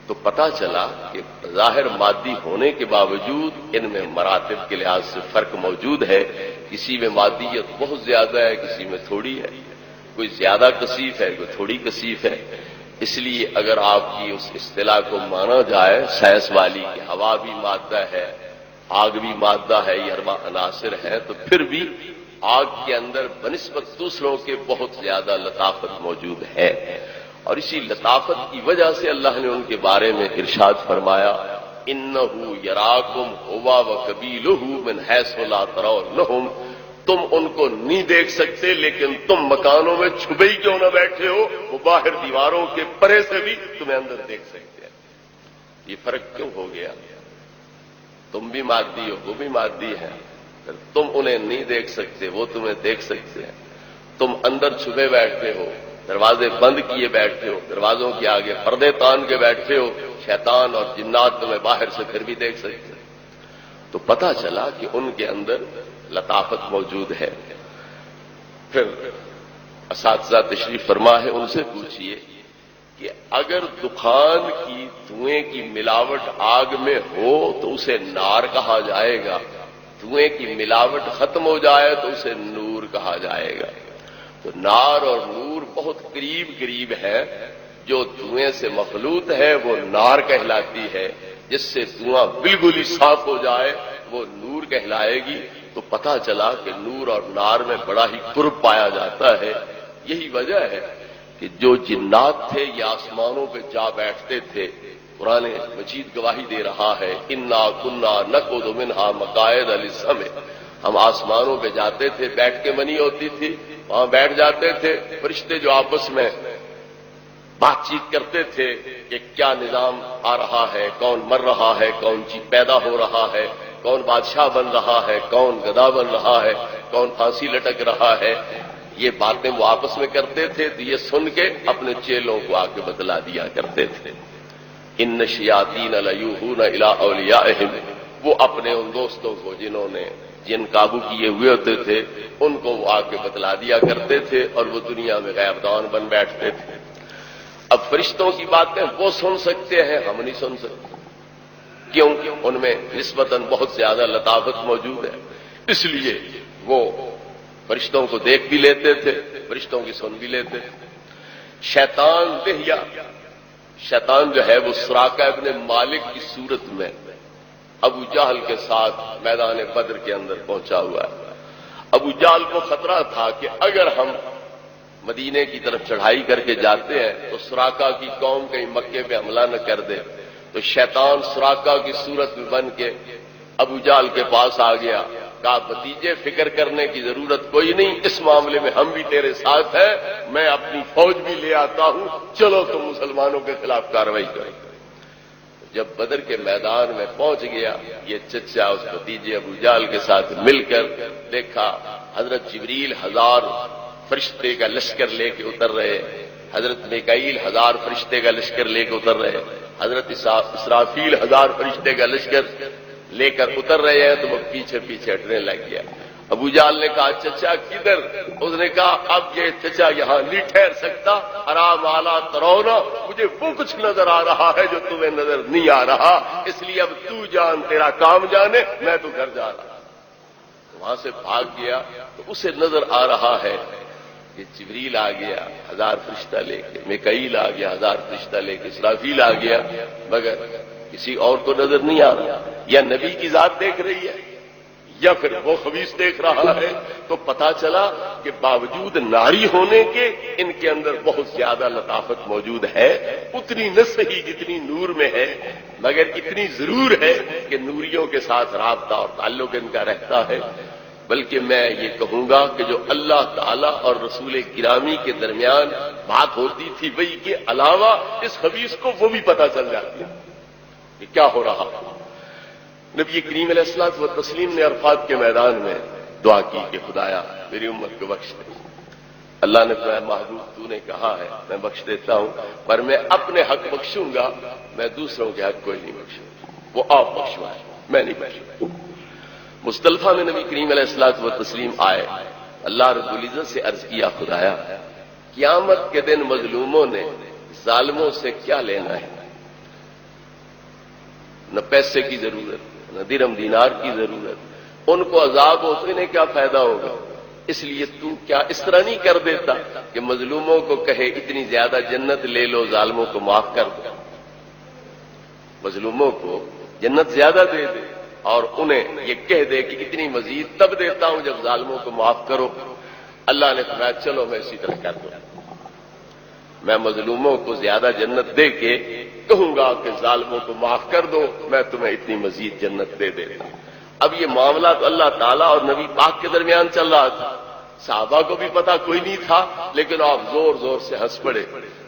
[SPEAKER 1] تو پتہ چلا کہ ظاہر مادی ہونے کے باوجود ان میں مراتب کے لحاظ سے فرق موجود ہے. کسی میں مادیت بہت زیادہ ہے، کسی میں تھوڑی ہے، کوئی زیادہ کثیف ہے، کوئی تھوڑی کثیف ہے. اس لیے اگر آپ کی اس اصطلاح کو مانا جائے سائنس والی کہ ہوا بھی مادہ ہے، آگ بھی مادہ ہے، یہ اربع عناصر ہیں، تو پھر بھی آگ کے اندر بنسبت دوسروں کے بہت زیادہ لطافت موجود ہے. اور اسی لطافت کی وجہ سے اللہ نے ان کے بارے میں ارشاد فرمایا انہو یراکم ہوا وقبیلہ من حیث لا ترونہم، تم ان کو نہیں دیکھ سکتے لیکن تم مکانوں میں چھپے ہی کیوں نہ بیٹھے ہو، وہ باہر دیواروں کے پرے سے بھی تمہیں اندر دیکھ سکتے ہیں. یہ فرق کیوں ہو گیا؟ تم بھی مادی ہو، وہ بھی مادی ہے، تم انہیں نہیں دیکھ سکتے، وہ تمہیں دیکھ سکتے ہیں. تم اندر چھپے بیٹھتے ہو، دروازے بند کیے بیٹھتے ہو، دروازوں کے آگے پردے تان کے بیٹھتے ہو، شیطان اور جنات تمہیں باہر سے پھر بھی دیکھ سکتے ہیں. تو پتہ چلا کہ ان کے اندر لطافت موجود ہے. پھر اساتذہ تشریف فرما ہے، ان سے پوچھئے کہ اگر دخان کی دھوئیں کی ملاوٹ آگ میں ہو تو اسے نار کہا جائے گا، دھوئیں کی ملاوٹ ختم ہو جائے تو اسے نور کہا جائے گا. تو نار اور نور بہت قریب قریب ہے. جو دھوئیں سے مخلوط ہے وہ نار کہلاتی ہے، جس سے دھواں بالکل ہی صاف ہو جائے وہ نور کہلائے گی. تو پتہ چلا کہ نور اور نار میں بڑا ہی قرب پایا جاتا ہے. یہی وجہ ہے کہ جو جنات تھے یہ آسمانوں پہ جا بیٹھتے تھے. قرآن مجید گواہی دے رہا ہے انا کنا نقعد منہا مقاعد للسمع، ہم آسمانوں پہ جاتے تھے، بیٹھ کے منی ہوتی تھی، وہاں بیٹھ جاتے تھے. فرشتے جو آپس میں بات چیت کرتے تھے کہ کیا نظام آ رہا ہے، کون مر رہا ہے، کون چیز پیدا ہو رہا ہے، کون بادشاہ بن رہا ہے، کون گدا بن رہا ہے، کون پھانسی لٹک رہا ہے. یہ باتیں وہ آپس میں کرتے تھے تو یہ سن کے اپنے چیلوں کو آ کے بتلا دیا کرتے تھے. ان الشیاطین لیوحون الی اولیاءہم، وہ اپنے ان دوستوں کو جنہوں نے جن قابو کیے ہوئے ہوتے تھے ان کو وہ آ کے بتلا دیا کرتے تھے اور وہ دنیا میں غیب دان بن بیٹھتے تھے. اب فرشتوں کی باتیں وہ سن سکتے ہیں، ہم نہیں سن سکتے. کیوں؟ ان میں نسبتاً بہت زیادہ لطافت موجود ہے، اس لیے وہ فرشتوں کو دیکھ بھی لیتے تھے، فرشتوں کی سن بھی لیتے تھے. شیطان دہیا، شیطان جو ہے وہ سراقہ ابن مالک کی صورت میں ابو جہل کے ساتھ میدان بدر کے اندر پہنچا ہوا ہے. ابو جہل کو خطرہ تھا کہ اگر ہم مدینے کی طرف چڑھائی کر کے جاتے ہیں تو سراقہ کی قوم کہیں مکے پہ حملہ نہ کر دے. تو شیطان سراقہ کی صورت میں بن کے ابو جہل کے پاس آ گیا، کہا بھتیجے فکر کرنے کی ضرورت کوئی نہیں، اس معاملے میں ہم بھی تیرے ساتھ ہیں، میں اپنی فوج بھی لے آتا ہوں، چلو تم مسلمانوں کے خلاف کارروائی کرو. جب بدر کے میدان میں پہنچ گیا یہ چچا اس بھتیجے ابو جہل کے ساتھ مل کر دیکھا حضرت جبریل 1000 فرشتے کا لشکر لے کے اتر رہے، حضرت میکائیل 1000 فرشتے کا لشکر لے کے اتر رہے، حضرت اسرافیل 1000 فرشتے کا لشکر لے کر اتر رہے ہیں. تو وہ پیچھے پیچھے ہٹنے لگ گیا. ابو جہل نے کہا چچا کدھر؟ اس نے کہا اب یہ چچا یہاں نہیں ٹھہر سکتا، ارام اعلیٰ ترونا، مجھے وہ کچھ نظر آ رہا ہے جو تمہیں نظر نہیں آ رہا، اس لیے اب تو جان تیرا کام جانے، میں تو گھر جا رہا. وہاں سے بھاگ گیا تو اسے نظر آ رہا ہے کہ جبریل آ گیا 1000 فرشتہ لے کے، میکائیل آ گیا 1000 فرشتہ لے کے، اسرافیل آ گیا، مگر کسی اور کو نظر نہیں آ رہا. یا نبی کی ذات دیکھ رہی ہے یا پھر وہ خبیث دیکھ رہا ہے. تو پتا چلا کہ باوجود ناری ہونے کے ان کے اندر بہت زیادہ لطافت موجود ہے، اتنی نہ صحیح جتنی نور میں ہے، مگر اتنی ضرور ہے کہ نوریوں کے ساتھ رابطہ اور تعلق ان کا رہتا ہے. بلکہ میں یہ کہوں گا کہ جو اللہ تعالی اور رسول گرامی کے درمیان بات ہوتی تھی وہی کے علاوہ اس خبیث کو وہ بھی پتا چل جاتی ہے کہ کیا ہو رہا. نبی کریم علیہ الصلوۃ والتسلیم نے عرفات کے میدان میں دعا کی کہ خدایا میری امت کو بخش دے. اللہ نے فرمایا محبوب تو نے کہا ہے میں بخش دیتا ہوں، پر میں اپنے حق بخشوں گا، میں دوسروں کے حق کوئی نہیں بخشوں، وہ آپ بخشوائے، میں نہیں بخشوں۔ مزدلفہ میں نبی کریم علیہ الصلوۃ والتسلیم آئے، اللہ رب العزت سے عرض کیا خدایا قیامت کے دن مظلوموں نے ظالموں سے کیا لینا ہے؟ نہ پیسے کی ضرورت، نہ درہم دینار کی ضرورت، ان کو عذاب ہو تو انہیں کیا فائدہ ہوگا؟ اس لیے تو کیا اس طرح نہیں کر دیتا کہ مظلوموں کو کہے اتنی زیادہ جنت لے لو، ظالموں کو معاف کر دو، مظلوموں کو جنت زیادہ دے دے اور انہیں یہ کہہ دے کہ اتنی مزید تب دیتا ہوں جب ظالموں کو معاف کرو۔ اللہ نے فرمایا چلو میں اسی طرح کر دوں، میں مظلوموں کو زیادہ جنت دے کے کہوں گا کہ ظالموں کو معاف کر دو، میں تمہیں اتنی مزید جنت دے دیتا ہوں۔ اب یہ معاملہ تو اللہ تعالیٰ اور نبی پاک کے درمیان چل رہا تھا، صحابہ کو بھی پتا کوئی نہیں تھا، لیکن آپ زور زور سے ہنس پڑے۔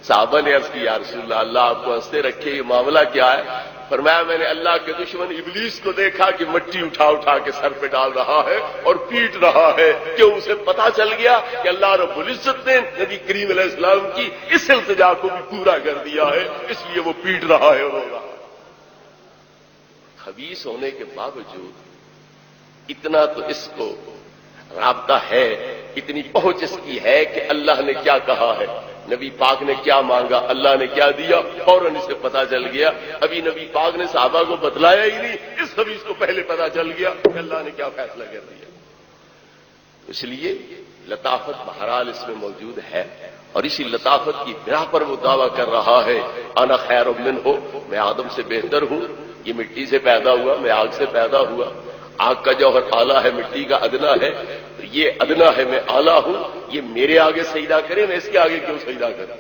[SPEAKER 1] صحابہ نے عرض کی یا رسول اللہ، اللہ آپ کو ہنستے رکھے، یہ معاملہ کیا ہے؟ فرمایا میں نے اللہ کے دشمن ابلیس کو دیکھا کہ مٹی اٹھا اٹھا کے سر پہ ڈال رہا ہے اور پیٹ رہا ہے، کیوں اسے پتا چل گیا کہ اللہ رب العزت نے نبی کریم علیہ السلام کی اس التجا کو بھی پورا کر دیا ہے، اس لیے وہ پیٹ رہا ہے اور رو رہا ہے۔ خبیث ہونے کے باوجود اتنا تو اس کو رابطہ ہے، اتنی پہنچ اس کی ہے کہ اللہ نے کیا کہا ہے، نبی پاک نے کیا مانگا، اللہ نے کیا دیا، فوراً اسے پتا چل گیا۔ ابھی نبی پاک نے صحابہ کو بتلایا ہی نہیں، اس خبیث کو پہلے پتا چل گیا کہ اللہ نے کیا فیصلہ کر دیا۔ اس لیے لطافت بہرحال اس میں موجود ہے، اور اسی لطافت کی بنا پر وہ دعویٰ کر رہا ہے انا خیر منہ، میں آدم سے بہتر ہوں، یہ مٹی سے پیدا ہوا، میں آگ سے پیدا ہوا، آگ کا جوہر اعلیٰ ہے، مٹی کا ادنا ہے، تو یہ ادنا ہے میں اعلیٰ ہوں، یہ میرے آگے سجدہ کرے، میں اس کے آگے کیوں سجدہ کروں؟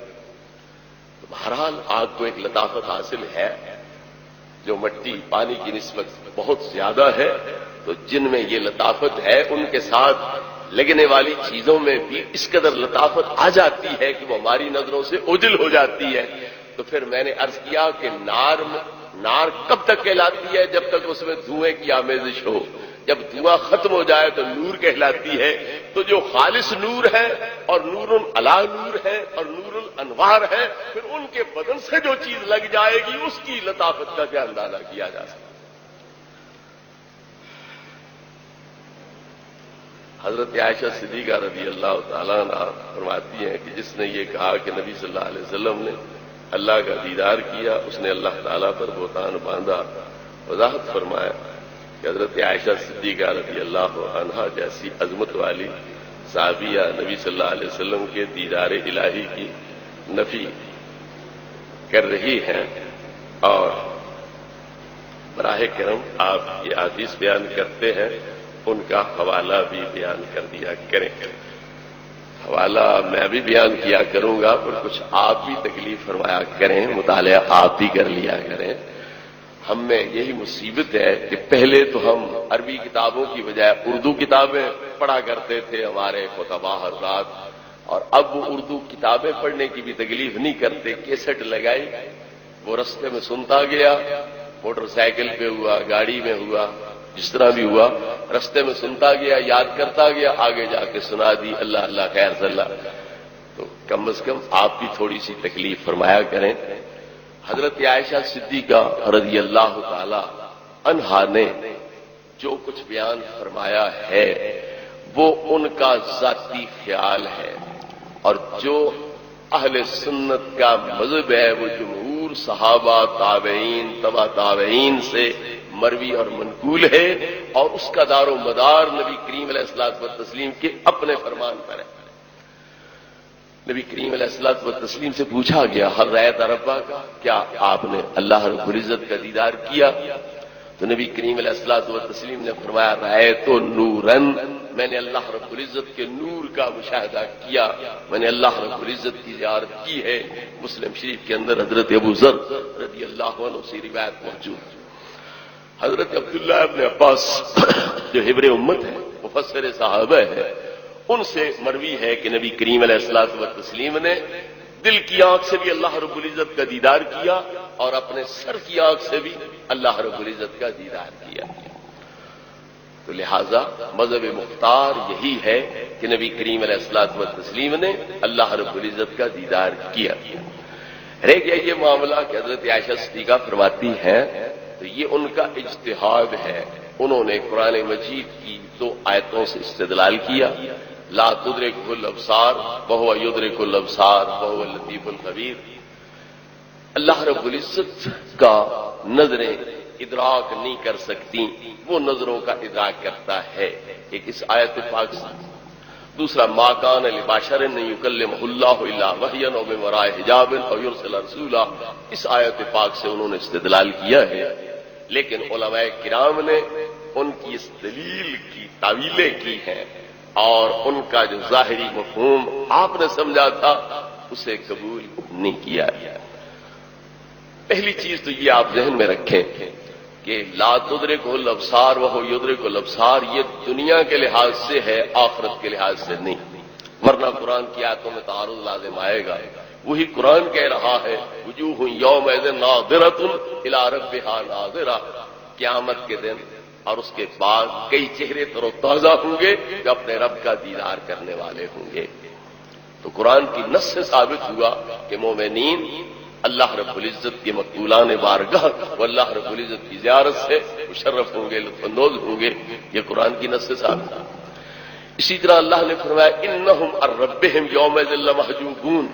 [SPEAKER 1] تو بہرحال آگ کو ایک لطافت حاصل ہے جو مٹی پانی کی نسبت بہت زیادہ ہے، تو جن میں یہ لطافت ہے ان کے ساتھ لگنے والی چیزوں میں بھی اس قدر لطافت آ جاتی ہے کہ وہ ہماری نظروں سے اوجھل ہو جاتی ہے۔ تو پھر میں نے عرض کیا کہ نار کب تک کہلاتی ہے؟ جب تک اس میں دھوئیں کی آمیزش ہو، جب دھواں ختم ہو جائے تو نور کہلاتی ہے۔ تو جو خالص نور ہے اور نور علی نور ہے اور نور الانوار ہے، پھر ان کے بدن سے جو چیز لگ جائے گی اس کی لطافت کا کیا اندازہ کیا جا سکتا۔ حضرت عائشہ صدیقہ رضی اللہ تعالیٰ عنہ فرماتی ہیں کہ جس نے یہ کہا کہ نبی صلی اللہ علیہ وسلم نے اللہ کا دیدار کیا، اس نے اللہ تعالیٰ پر بہتان باندھا۔ وضاحت فرمایا کہ حضرت عائشہ صدیقہ رضی اللہ عنہا جیسی عظمت والی صحابیہ نبی صلی اللہ علیہ وسلم کے دیدار الہی کی نفی کر رہی ہیں، اور براہ کرم آپ یہ حدیث بیان کرتے ہیں، ان کا حوالہ بھی بیان کر دیا کریں۔ حوالہ میں بھی بیان کیا کروں گا، پر کچھ آپ بھی تکلیف فرمایا کریں، مطالعہ آپ بھی کر لیا کریں۔ ہم میں یہی مصیبت ہے کہ پہلے تو ہم عربی کتابوں کی بجائے اردو کتابیں پڑھا کرتے تھے ہمارے خطباء حضرات، اور اب وہ اردو کتابیں پڑھنے کی بھی تکلیف نہیں کرتے، کیسٹ لگائی، وہ رستے میں سنتا گیا، موٹر سائیکل پہ ہوا، گاڑی میں ہوا، جس طرح بھی ہوا، رستے میں سنتا گیا، یاد کرتا گیا، آگے جا کے سنا دی، اللہ اللہ خیر صلی اللہ۔ تو کم از کم آپ بھی تھوڑی سی تکلیف فرمایا کریں۔ حضرت عائشہ صدیقہ رضی اللہ تعالی عنہا نے جو کچھ بیان فرمایا ہے وہ ان کا ذاتی خیال ہے، اور جو اہل سنت کا مذہب ہے وہ جمہور صحابہ، تابعین، تبع تابعین سے مروی اور منقول ہے، اور اس کا دار و مدار نبی کریم علیہ الصلوۃ والتسلیم کے اپنے فرمان پر ہے۔ نبی کریم علیہ الصلوۃ والتسلیم سے پوچھا گیا حل رأیت ربہ کا، کیا آپ نے اللہ رب العزت کا دیدار کیا؟ تو نبی کریم علیہ الصلوۃ والتسلیم نے فرمایا رأیت نوراً، میں نے اللہ رب العزت کے نور کا مشاہدہ کیا، میں نے اللہ رب العزت کی زیارت کی ہے۔ مسلم شریف کے اندر حضرت ابو ذر رضی اللہ عنہ سے روایت موجود۔ حضرت عبداللہ ابن عباس جو حبر امت ہے، مفسر صحابہ ہے، ان سے مروی ہے کہ نبی کریم علیہ الصلوۃ والتسلیم نے دل کی آنکھ سے بھی اللہ رب العزت کا دیدار کیا، اور اپنے سر کی آنکھ سے بھی اللہ رب العزت کا دیدار کیا۔ تو تو لہذا مذہب مختار یہی ہے کہ نبی کریم علیہ الصلوۃ والتسلیم نے اللہ رب العزت کا دیدار کیا. رہ گیا یہ معاملہ کہ حضرت عائشہ صدیقہ فرماتی ہیں تو یہ ان کا اجتہاد ہے. انہوں نے قرآن مجید کی 2 آیتوں سے استدلال کیا، لا تدرکہ الابصار وہو یدرک الابصار وہو اللطیف الخبیر. اللہ رب العزت کا نظریں ادراک نہیں کر سکتی، وہ نظروں کا ادراک کرتا ہے. ایک اس آیت پاک سے. دوسرا ما کان لبشر ان یکلمہ اللہ الا وحیا او من وراء حجاب او یرسل رسولا، اس آیت پاک سے انہوں نے استدلال کیا ہے. لیکن علماء کرام نے ان کی اس دلیل کی تعویلیں کی ہیں اور ان کا جو ظاہری مفہوم آپ نے سمجھا تھا اسے قبول نہیں کیا. پہلی چیز تو یہ آپ ذہن میں رکھیں کہ لا تدرکہ الابصار وہو یدرک الابصار، یہ دنیا کے لحاظ سے ہے، آخرت کے لحاظ سے نہیں، ورنہ قرآن کی آیتوں میں تعارض لازم آئے گا. وہی قرآن کہہ رہا ہے وجوہ یومئذ ناظرۃ الی ربہا ناظرہ، قیامت کے دن اور اس کے بعد کئی چہرے تر و تازہ ہوں گے جو اپنے رب کا دیدار کرنے والے ہوں گے. تو قرآن کی نص سے ثابت ہوا کہ مومنین اللہ رب العزت کے مقبولان بارگاہ و اللہ رب العزت کی زیارت سے مشرف ہوں گے، لطف اندوز ہوں گے. یہ قرآن کی نص سے ثابت ہے. اسی طرح اللہ نے فرمایا انہم عن ربہم یومئذ لمحجوبون،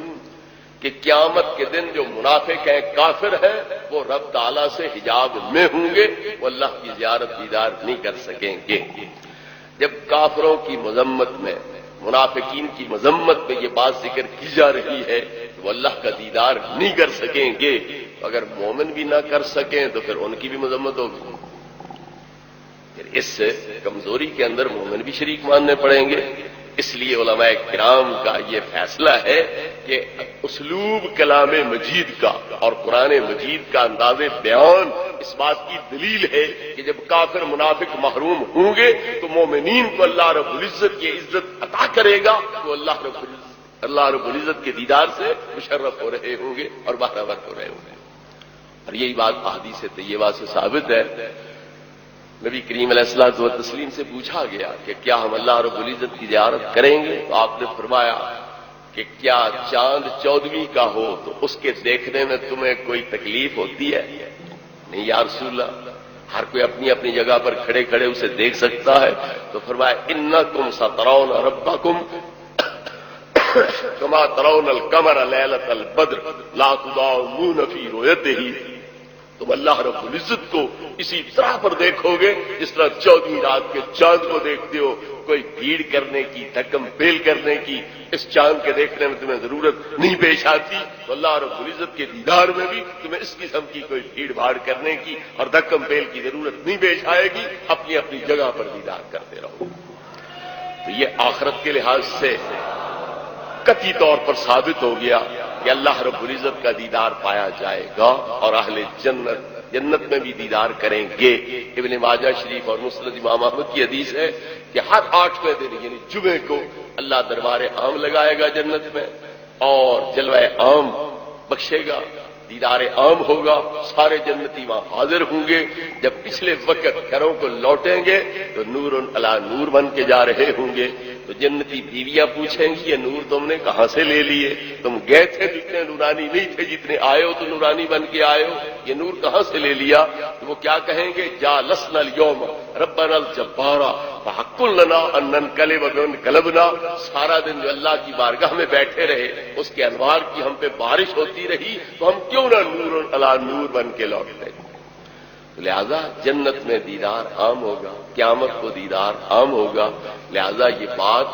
[SPEAKER 1] کہ قیامت کے دن جو منافق ہیں، کافر ہیں، وہ رب تعالیٰ سے حجاب میں ہوں گے، وہ اللہ کی زیارت دیدار نہیں کر سکیں گے. جب کافروں کی مذمت میں، منافقین کی مذمت میں یہ بات ذکر کی جا رہی ہے کہ وہ اللہ کا دیدار نہیں کر سکیں گے، اگر مومن بھی نہ کر سکیں تو پھر ان کی بھی مذمت ہوگی. پھر اس سے کمزوری کے اندر مومن بھی شریک ماننے پڑیں گے. اس لیے علماء کرام کا یہ فیصلہ ہے کہ اسلوب کلام مجید کا اور قرآن مجید کا انداز بیان اس بات کی دلیل ہے کہ جب کافر منافق محروم ہوں گے تو مومنین کو اللہ رب العزت کی عزت عطا کرے گا، تو اللہ رب العزت کے دیدار سے مشرف ہو رہے ہوں گے اور باخبر ہو رہے ہوں گے. اور یہی بات احادیث طیبہ سے ثابت ہے. نبی کریم علیہ الصلوۃ والتسلیم سے پوچھا گیا کہ کیا ہم اللہ رب العزت کی زیارت کریں گے؟ تو آپ نے فرمایا کہ کیا چاند 14ویں کا ہو تو اس کے دیکھنے میں تمہیں کوئی تکلیف ہوتی ہے؟ نہیں یا رسول اللہ، ہر کوئی اپنی اپنی جگہ پر کھڑے کھڑے اسے دیکھ سکتا ہے. تو فرمایا انکم سترون ربکم کما ترون القمر لیلۃ البدر لا تضامون فی رؤیتہ، تم اللہ رب العزت کو اسی طرح پر دیکھو گے جس طرح 14ویں رات کے چاند کو دیکھتے ہو. کوئی بھیڑ کرنے کی، دھکم پیل کرنے کی اس چاند کے دیکھنے میں تمہیں ضرورت نہیں پیش آتی. تو اللہ رب العزت کے دیدار میں بھی تمہیں اس قسم کی کوئی بھیڑ بھاڑ کرنے کی اور دھکم پیل کی ضرورت نہیں پیش آئے گی. اپنی اپنی جگہ پر دیدار کرتے رہو. تو یہ آخرت کے لحاظ سے قطعی طور پر ثابت ہو گیا کہ اللہ رب العزت کا دیدار پایا جائے گا اور اہل جنت میں بھی دیدار کریں گے. ابن ماجہ شریف اور مسند امام احمد کی حدیث ہے کہ ہر 8ویں دن یعنی جمعے کو اللہ دربار عام لگائے گا جنت میں اور جلوہ عام بخشے گا، دیدار عام ہوگا، سارے جنتی وہاں حاضر ہوں گے. جب پچھلے وقت گھروں کو لوٹیں گے تو نور علی نور بن کے جا رہے ہوں گے. تو جنتی بیویاں پوچھیں گی یہ نور تم نے کہاں سے لے لیے؟ تم گئے تھے تو اتنے نورانی نہیں تھے، جتنے آئے ہو تو نورانی بن کے آئے ہو، یہ نور کہاں سے لے لیا؟ تو وہ کیا کہیں گے؟ جالسنا اليوم ربنا الجبارا فحق لنا ان ننقلب بانقلبنا، سارا دن جو اللہ کی بارگاہ میں بیٹھے رہے اس کے انوار کی ہم پہ بارش ہوتی رہی تو ہم کیوں نہ نور علی نور بن کے لوٹتے. لہذا جنت میں دیدار عام ہوگا، قیامت کو دیدار عام ہوگا. لہذا یہ بات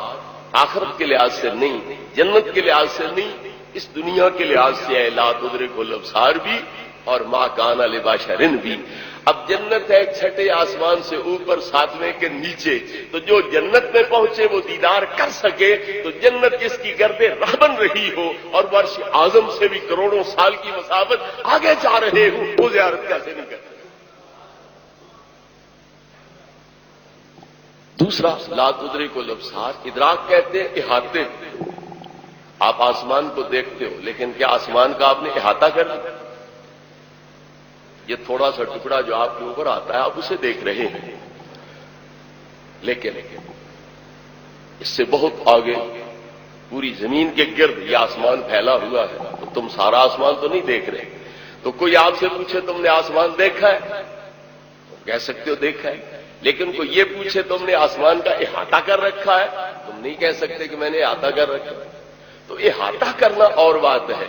[SPEAKER 1] آخرت کے لحاظ سے نہیں، جنت کے لحاظ سے نہیں، اس دنیا کے لحاظ سے ہے. لا تدرکہ الابصار بھی اور ما کان لبشر بھی. اب جنت ہے 6 آسمان سے اوپر 7ویں کے نیچے، تو جو جنت میں پہنچے وہ دیدار کر سکے. تو جنت جس کی گردے راہ بن رہی ہو اور عرش اعظم سے بھی کروڑوں سال کی مسافت آگے جا رہے ہوں، وہ زیارت کیسے نہیں کرتے؟ دوسرا لا تدرکہ الابصار، ادراک کہتے ہیں احاطے. آپ آسمان کو دیکھتے ہو لیکن کیا آسمان کا آپ نے احاطہ کر لیا؟ یہ تھوڑا سا ٹکڑا جو آپ کے اوپر آتا ہے آپ اسے دیکھ رہے ہیں. لیکن اس سے بہت آگے پوری زمین کے گرد یہ آسمان پھیلا ہوا ہے، تو تم سارا آسمان تو نہیں دیکھ رہے. تو کوئی آپ سے پوچھے تم نے آسمان دیکھا ہے، تم کہہ سکتے ہو دیکھا ہے. لیکن کوئی یہ پوچھے تم نے آسمان کا احاطہ کر رکھا ہے، تم نہیں کہہ سکتے کہ میں نے احاطہ کر رکھا ہے. تو احاطہ کرنا اور بات ہے،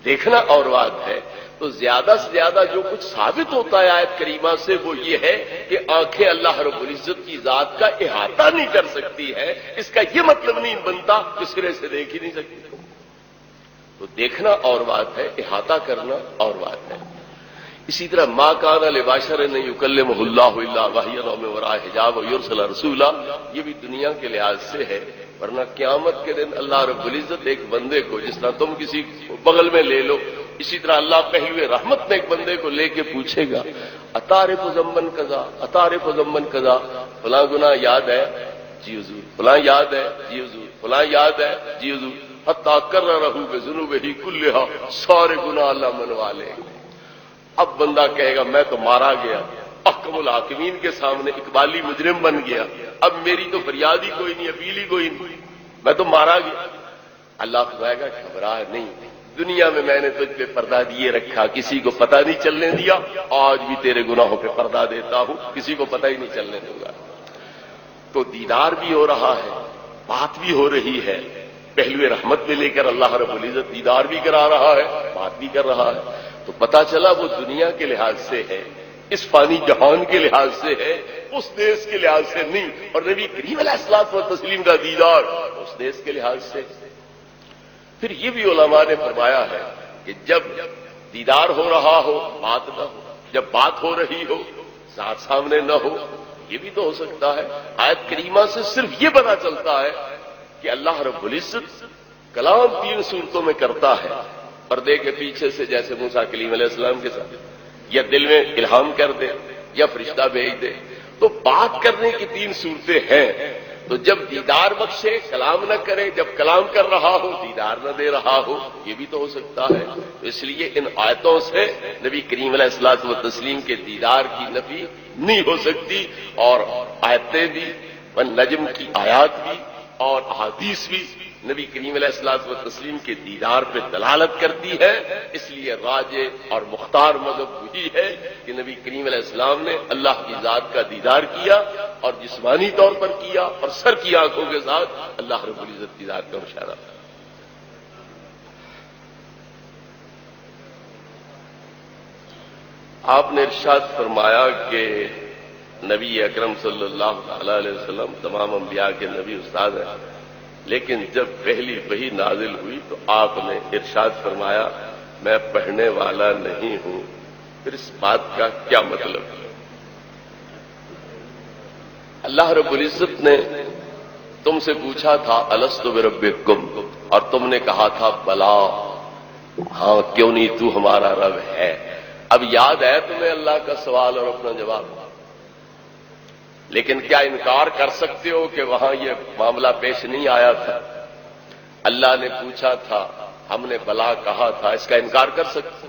[SPEAKER 1] دیکھنا اور بات ہے. تو زیادہ سے زیادہ جو کچھ ثابت ہوتا ہے آیت کریمہ سے وہ یہ ہے کہ آنکھیں اللہ رب العزت کی ذات کا احاطہ نہیں کر سکتی ہے. اس کا یہ مطلب نہیں بنتا کہ سرے سے دیکھ ہی نہیں سکتی. تو دیکھنا اور بات ہے، احاطہ کرنا اور بات ہے. اسی طرح ما کان لبشر ان یکلمہ اللہ الا وحیا او من وراء حجاب ویرسل رسولا، یہ بھی دنیا کے لحاظ سے ہے. ورنہ قیامت کے دن اللہ رب العزت ایک بندے کو، جس طرح تم کسی بغل میں لے لو، اسی طرح اللہ پہلوے رحمت میں ایک بندے کو لے کے پوچھے گا اتعرف ذنبا کذا اتعرف ذنبا کذا، فلاں گناہ یاد ہے؟ جی حضور. فلاں یاد ہے؟ جی حضور. فلاں یاد ہے؟ جی حضور. حتی کررہ بذنوبہ کلھا، سارے گناہ اللہ منوا لے. اب بندہ کہے گا میں تو مارا گیا، احکم الحاکمین کے سامنے اقبالی مجرم بن گیا، اب میری تو فریاد ہی کوئی نہیں، اپیل ہی کوئی نہیں، میں تو مارا گیا. اللہ فرمائے گا گھبرا نہیں، دنیا میں نے تجھ پہ پردہ دیے رکھا، کسی کو پتہ نہیں چلنے دیا، آج بھی تیرے گناہوں پہ پردہ دیتا ہوں، کسی کو پتہ ہی نہیں چلنے دوں گا. تو دیدار بھی ہو رہا ہے، بات بھی ہو رہی ہے، پہلوے رحمت میں لے کر اللہ رب العزت دیدار بھی کرا رہا ہے، بات بھی کر رہا ہے. تو پتا چلا وہ دنیا کے لحاظ سے ہے، اس فانی جہان کے لحاظ سے ہے، اس دیش کے لحاظ سے نہیں. اور نبی کریم علیہ الصلوۃ والتسلیم کا دیدار اس دیش کے لحاظ سے. پھر یہ بھی علماء نے فرمایا ہے کہ جب دیدار ہو رہا ہو بات نہ ہو، جب بات ہو رہی ہو ذات سامنے نہ ہو، یہ بھی تو ہو سکتا ہے. آیت کریمہ سے صرف یہ پتا چلتا ہے کہ اللہ رب العزت کلام 3 صورتوں میں کرتا ہے، پردے کے پیچھے سے، جیسے موسیٰ کلیم علیہ السلام کے ساتھ، یا دل میں الہام کر دے یا فرشتہ بھیج دے. تو بات کرنے کی 3 صورتیں ہیں. تو جب دیدار بخشے کلام نہ کرے، جب کلام کر رہا ہو دیدار نہ دے رہا ہو، یہ بھی تو ہو سکتا ہے. تو اس لیے ان آیتوں سے نبی کریم علیہ الصلوۃ والتسلیم کے دیدار کی نفی نہیں ہو سکتی. اور آیتیں بھی، والنجم کی آیات بھی اور احادیث بھی نبی کریم علیہ الصلوۃ والتسلیم کے دیدار پہ دلالت کرتی ہے. اس لیے راجح اور مختار مذہب وہی ہے کہ نبی کریم علیہ السلام نے اللہ کی ذات کا دیدار کیا، اور جسمانی طور پر کیا، اور سر کی آنکھوں کے ساتھ اللہ رب العزت کی ذات کا مشاہدہ. آپ نے ارشاد فرمایا کہ نبی اکرم صلی اللہ تعالی علیہ وسلم تمام انبیاء کے نبی استاد ہیں، لیکن جب پہلی وحی نازل ہوئی تو آپ نے ارشاد فرمایا میں پڑھنے والا نہیں ہوں. پھر اس بات کا کیا مطلب ہے؟ اللہ رب العزت نے تم سے پوچھا تھا الست بربکم، اور تم نے کہا تھا بلا، ہاں کیوں نہیں تو ہمارا رب ہے. اب یاد ہے تمہیں اللہ کا سوال اور اپنا جواب، لیکن کیا انکار کر سکتے ہو کہ وہاں یہ معاملہ پیش نہیں آیا تھا؟ اللہ نے پوچھا تھا، ہم نے بلا کہا تھا، اس کا انکار کر سکتے؟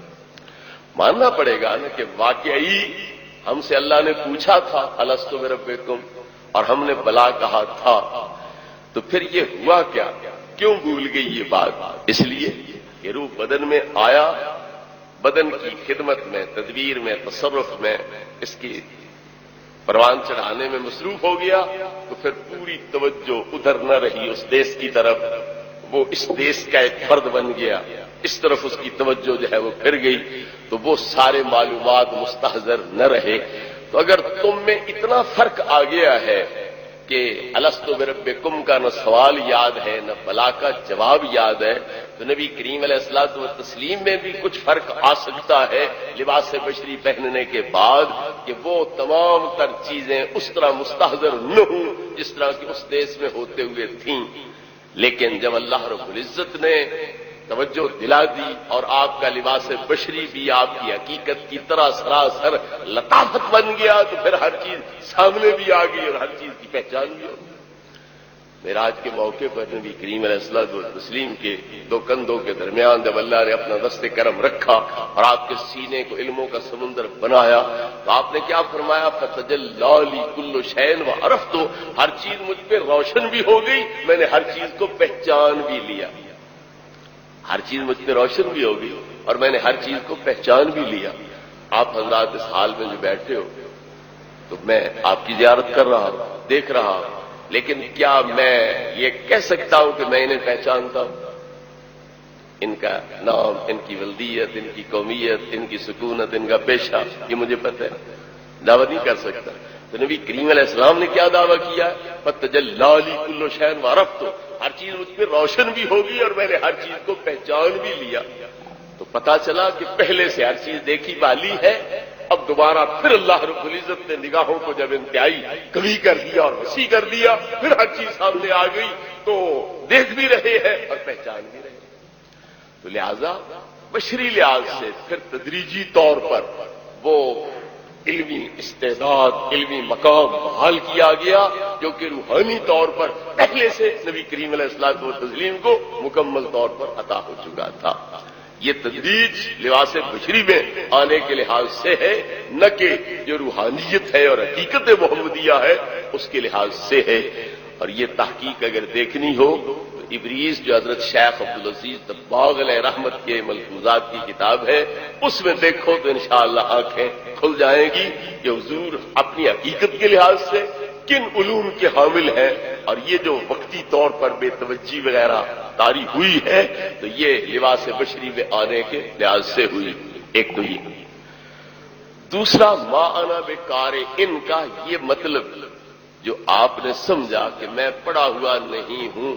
[SPEAKER 1] ماننا پڑے گا نا کہ واقعی ہم سے اللہ نے پوچھا تھا الست بربکم اور ہم نے بلا کہا تھا. تو پھر یہ ہوا کیا؟ کیوں بھول گئی یہ بات؟ اس لیے کہ روح بدن میں آیا، بدن کی خدمت میں، تدبیر میں، تصرف میں، اس کی پروان چڑھانے میں مصروف ہو گیا. تو پھر پوری توجہ ادھر نہ رہی اس دیس کی طرف، وہ اس دیس کا ایک فرد بن گیا، اس طرف اس کی توجہ جو ہے وہ پھر گئی. تو وہ سارے معلومات مستحضر نہ رہے. تو اگر تم میں اتنا فرق آ گیا ہے کہ الست بربکم کا نہ سوال یاد ہے نہ بلا کا جواب یاد ہے، تو نبی کریم علیہ الصلوۃ والتسلیم میں بھی کچھ فرق آ سکتا ہے لباس بشری پہننے کے بعد، کہ وہ تمام تر چیزیں اس طرح مستحضر نہ ہوں جس طرح کی اس دیس میں ہوتے ہوئے تھیں. لیکن جب اللہ رب العزت نے توجہ دلا دی اور آپ کا لباس بشری بھی آپ کی حقیقت کی طرح سراسر لطافت بن گیا، تو پھر ہر چیز سامنے بھی آ گئی اور ہر چیز کی پہچان بھی ہو گئی. معراج کے موقع پر نبی کریم علیہ الصلوۃ والتسلیم کے دو کندھوں کے درمیان جب اللہ نے اپنا دست کرم رکھا اور آپ کے سینے کو علموں کا سمندر بنایا تو آپ نے کیا فرمایا؟ فتجلی لی کل شیء وعرفت، ہر چیز مجھ پہ روشن بھی ہو گئی، میں نے ہر چیز کو پہچان بھی لیا، ہر چیز مجھ پہ روشن بھی ہو گئی اور میں نے ہر چیز کو پہچان بھی لیا۔ آپ حضرات اس حال میں جو بیٹھے ہو تو میں آپ کی زیارت کر رہا ہوں، دیکھ رہا ہوں، لیکن کیا میں یہ کہہ سکتا ہوں کہ میں انہیں پہچانتا ہوں؟ ان کا نام، ان کی ولدیت، ان کی قومیت، ان کی سکونت، ان کا پیشہ، یہ مجھے پتہ ہے، دعویٰ نہیں کر سکتا۔ تو نبی کریم علیہ السلام نے کیا دعویٰ کیا؟ فتجلی لی کل شیء وعرفت، ہر چیز مجھ پہ روشن بھی ہوگی اور میں نے ہر چیز کو پہچان بھی لیا۔ تو پتا چلا کہ پہلے سے ہر چیز دیکھی والی ہے، اب دوبارہ پھر اللہ رب العزت نے نگاہوں کو جب انتہائی قوی کر دیا اور وسیع کر دیا، پھر ہر چیز سامنے آ گئی تو دیکھ بھی رہے ہیں اور پہچان بھی رہے ہیں۔ تو لہذا بشری لحاظ سے پھر تدریجی طور پر وہ علمی استعداد، علمی مقام بحال کیا گیا جو کہ روحانی طور پر پہلے سے نبی کریم علیہ الصلوۃ والتسلیم کو مکمل طور پر عطا ہو چکا تھا۔ یہ تدریج لباس بشری میں آنے کے لحاظ سے ہے، نہ کہ جو روحانیت ہے اور حقیقت محمدیہ ہے اس کے لحاظ سے ہے۔ اور یہ تحقیق اگر دیکھنی ہو تو ابریز جو حضرت شیخ عبدالعزیز دباغ علیہ رحمت کے ملفوظات کی کتاب ہے، اس میں دیکھو تو انشاءاللہ آنکھیں کھل جائیں گی کہ حضور اپنی حقیقت کے لحاظ سے کن علوم کے حامل ہیں، اور یہ جو وقتی طور پر بے توجہی وغیرہ طاری ہوئی ہے تو یہ لباس بشری میں آنے کے لحاظ سے ہوئی۔ ایک تو یہ، دوسرا ما انا بقارئ کا یہ مطلب جو آپ نے سمجھا کہ میں پڑھا ہوا نہیں ہوں،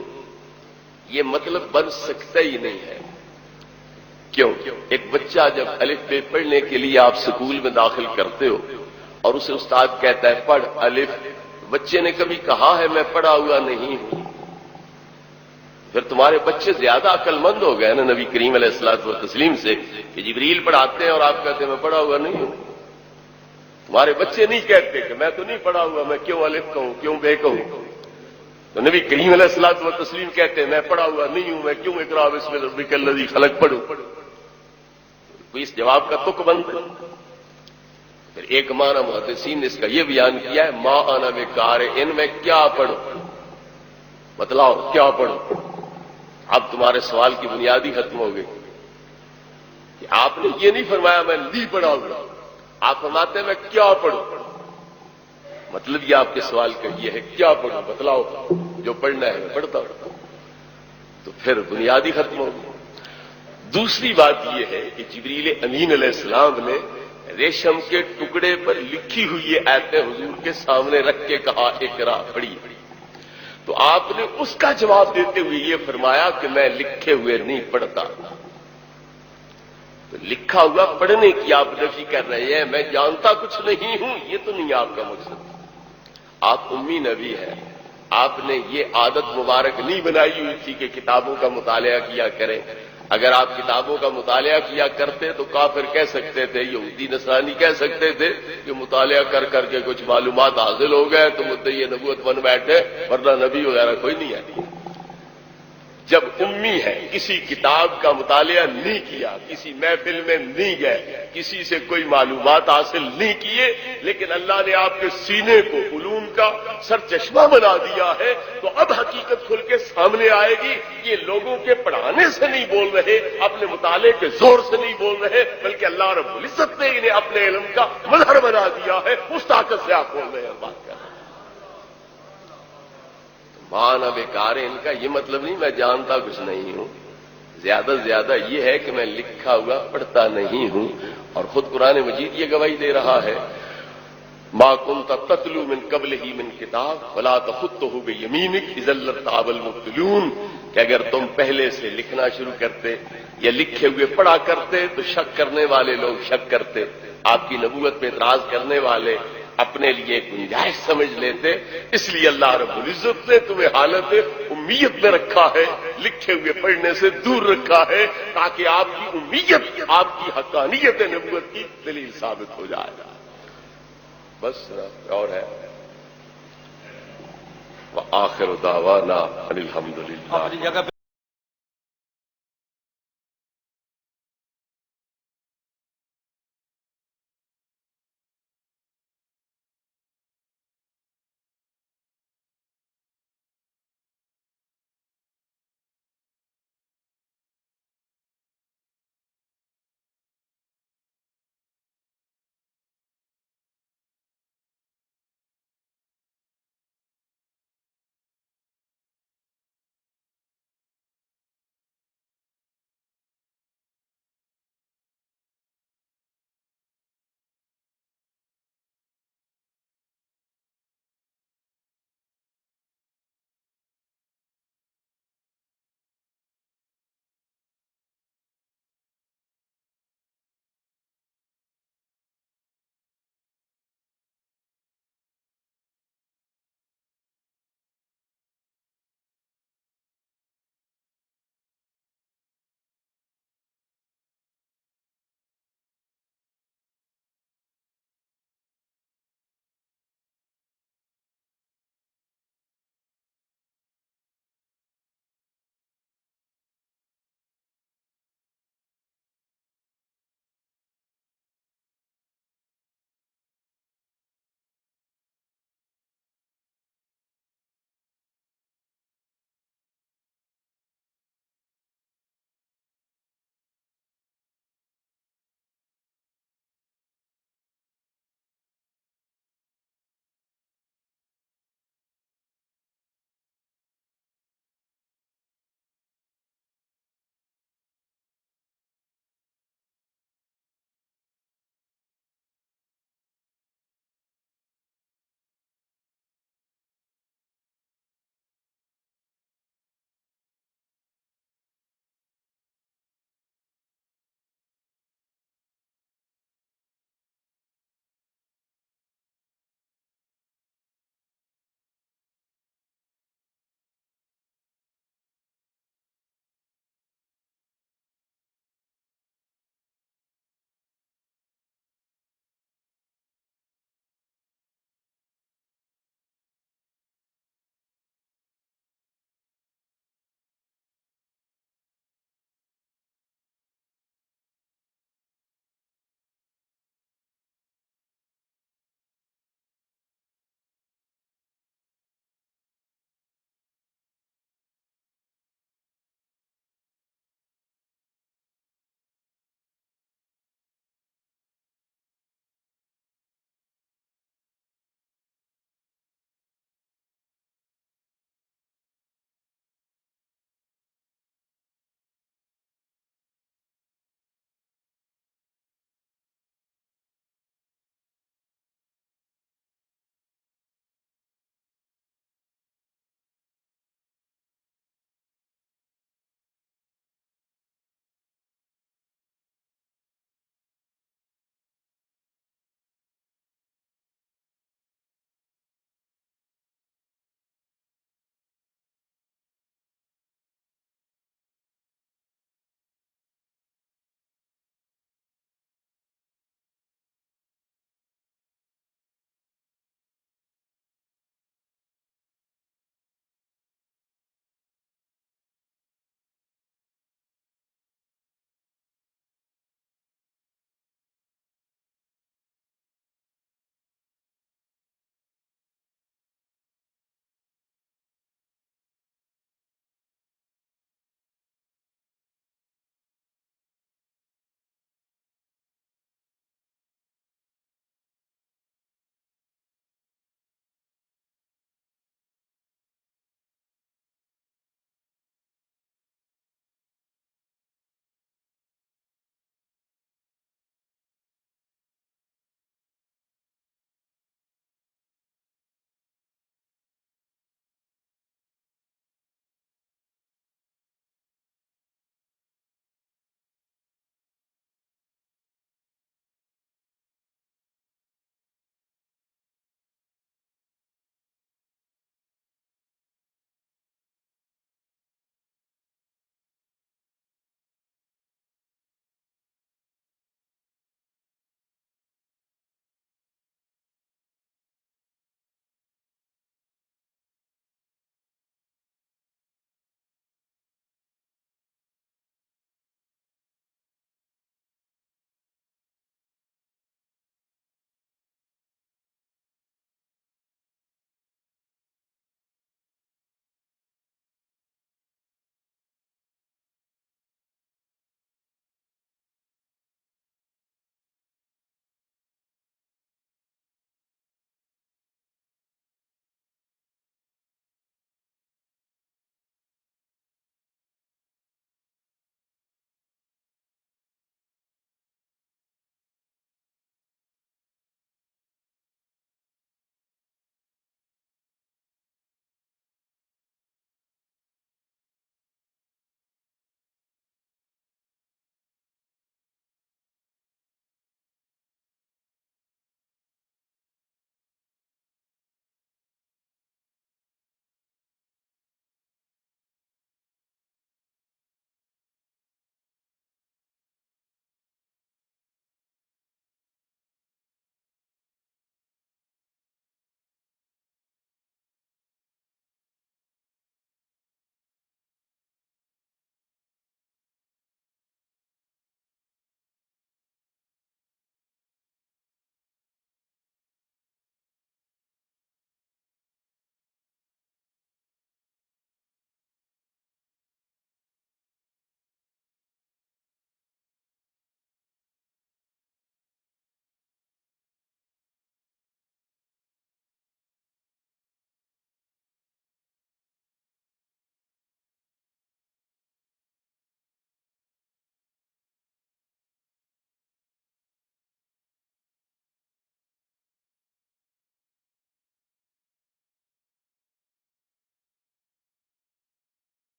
[SPEAKER 1] یہ مطلب بن سکتا ہی نہیں ہے۔ کیوں؟ ایک بچہ جب الف بے پڑھنے کے لیے آپ سکول میں داخل کرتے ہو اور اسے استاد کہتا ہے پڑھ الف، بچے نے کبھی کہا ہے میں پڑھا ہوا نہیں ہوں؟ پھر تمہارے بچے زیادہ عقل مند ہو گئے نا نبی کریم علیہ الصلوۃ والتسلیم سے کہ جبریل پڑھاتے ہیں اور آپ کہتے ہیں میں پڑھا ہوا نہیں ہوں۔ تمہارے بچے نہیں کہتے کہ میں تو نہیں پڑھا ہوا، میں کیوں الف کہوں، کیوں بے کہوں؟ تو نبی کریم علیہ الصلوۃ والتسلیم کہتے ہیں میں پڑھا ہوا نہیں ہوں، میں کیوں اقرا بسم ربک الذی خلق پڑھوں؟ کوئی اس جواب کا تک بند ہے؟ پھر ایک معنی محدثین نے اس کا یہ بیان کیا ہے ما انا بقارئ، میں کیا پڑھوں؟ بتلاؤ کیا پڑھوں؟ اب تمہارے سوال کی بنیادی ختم ہو گئی کہ آپ نے یہ نہیں فرمایا میں نہیں پڑھا ہوں، آپ فرماتے ہیں میں کیا پڑھوں۔ مطلب یہ آپ کے سوال کا یہ ہے کیا پڑھوں، بتلاؤ، جو پڑھنا ہے میں پڑھتا ہوں۔ تو پھر بنیادی ختم ہو گئی۔ دوسری بات یہ ہے کہ جبریل امین علیہ السلام نے ریشم کے ٹکڑے پر لکھی ہوئی یہ آیتیں حضور کے سامنے رکھ کے کہا اقرا، پڑھی، تو آپ نے اس کا جواب دیتے ہوئے یہ فرمایا کہ میں لکھے ہوئے نہیں پڑھتا۔ تو لکھا ہوا پڑھنے کی آپ نفی کر رہے ہیں، میں جانتا کچھ نہیں ہوں، یہ تو نہیں آپ کا مقصد۔ آپ امی نبی ہیں، آپ نے یہ عادت مبارک نہیں بنائی ہوئی تھی کہ کتابوں کا مطالعہ کیا کریں۔ اگر آپ کتابوں کا مطالعہ کیا کرتے تو کافر کہہ سکتے تھے، یہودی نصرانی کہہ سکتے تھے کہ مطالعہ کر کر کے کچھ معلومات حاصل ہو گئے تو مدعی نبوت بن بیٹھے، ورنہ نبی وغیرہ کوئی نہیں ہے۔ جب امی ہے، کسی کتاب کا مطالعہ نہیں کیا، کسی محفل میں نہیں گئے، کسی سے کوئی معلومات حاصل نہیں کیے، لیکن اللہ نے آپ کے سینے کو علوم کا سرچشمہ بنا دیا ہے، تو اب حقیقت کھل کے سامنے آئے گی۔ یہ لوگوں کے پڑھانے سے نہیں بول رہے، اپنے مطالعے کے زور سے نہیں بول رہے، بلکہ اللہ رب العزت نے انہیں اپنے علم کا مظہر بنا دیا ہے، اس طاقت سے آپ بول رہے ہیں، بات کر رہے ہیں۔ مانا بیکار ان کا یہ مطلب نہیں میں جانتا کچھ نہیں ہوں، زیادہ سے زیادہ یہ ہے کہ میں لکھا ہوا پڑھتا نہیں ہوں۔ اور خود قرآن مجید یہ گواہی دے رہا ہے ما كنت تتلو من قبلہ من کتاب ولا تخطہ بیمینک اذا لارتاب المبطلون، کہ اگر تم پہلے سے لکھنا شروع کرتے یا لکھے ہوئے پڑھا کرتے تو شک کرنے والے لوگ شک کرتے، آپ کی نبوت پہ اعتراض کرنے والے اپنے لیے گنجائش سمجھ لیتے۔ اس لیے اللہ رب العزت نے تمہیں حالت امیت میں رکھا ہے، لکھے ہوئے پڑھنے سے دور رکھا ہے، تاکہ آپ کی امیت، آپ کی حقانیت نبوت کی دلیل ثابت ہو جائے گا۔ بس اور ہے آخر دعوانا ان الحمدللہ۔
[SPEAKER 2] اپنی جگہ پہ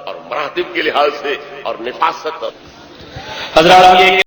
[SPEAKER 1] اور مراتب کے لحاظ سے اور نفاست
[SPEAKER 2] حضرات یہ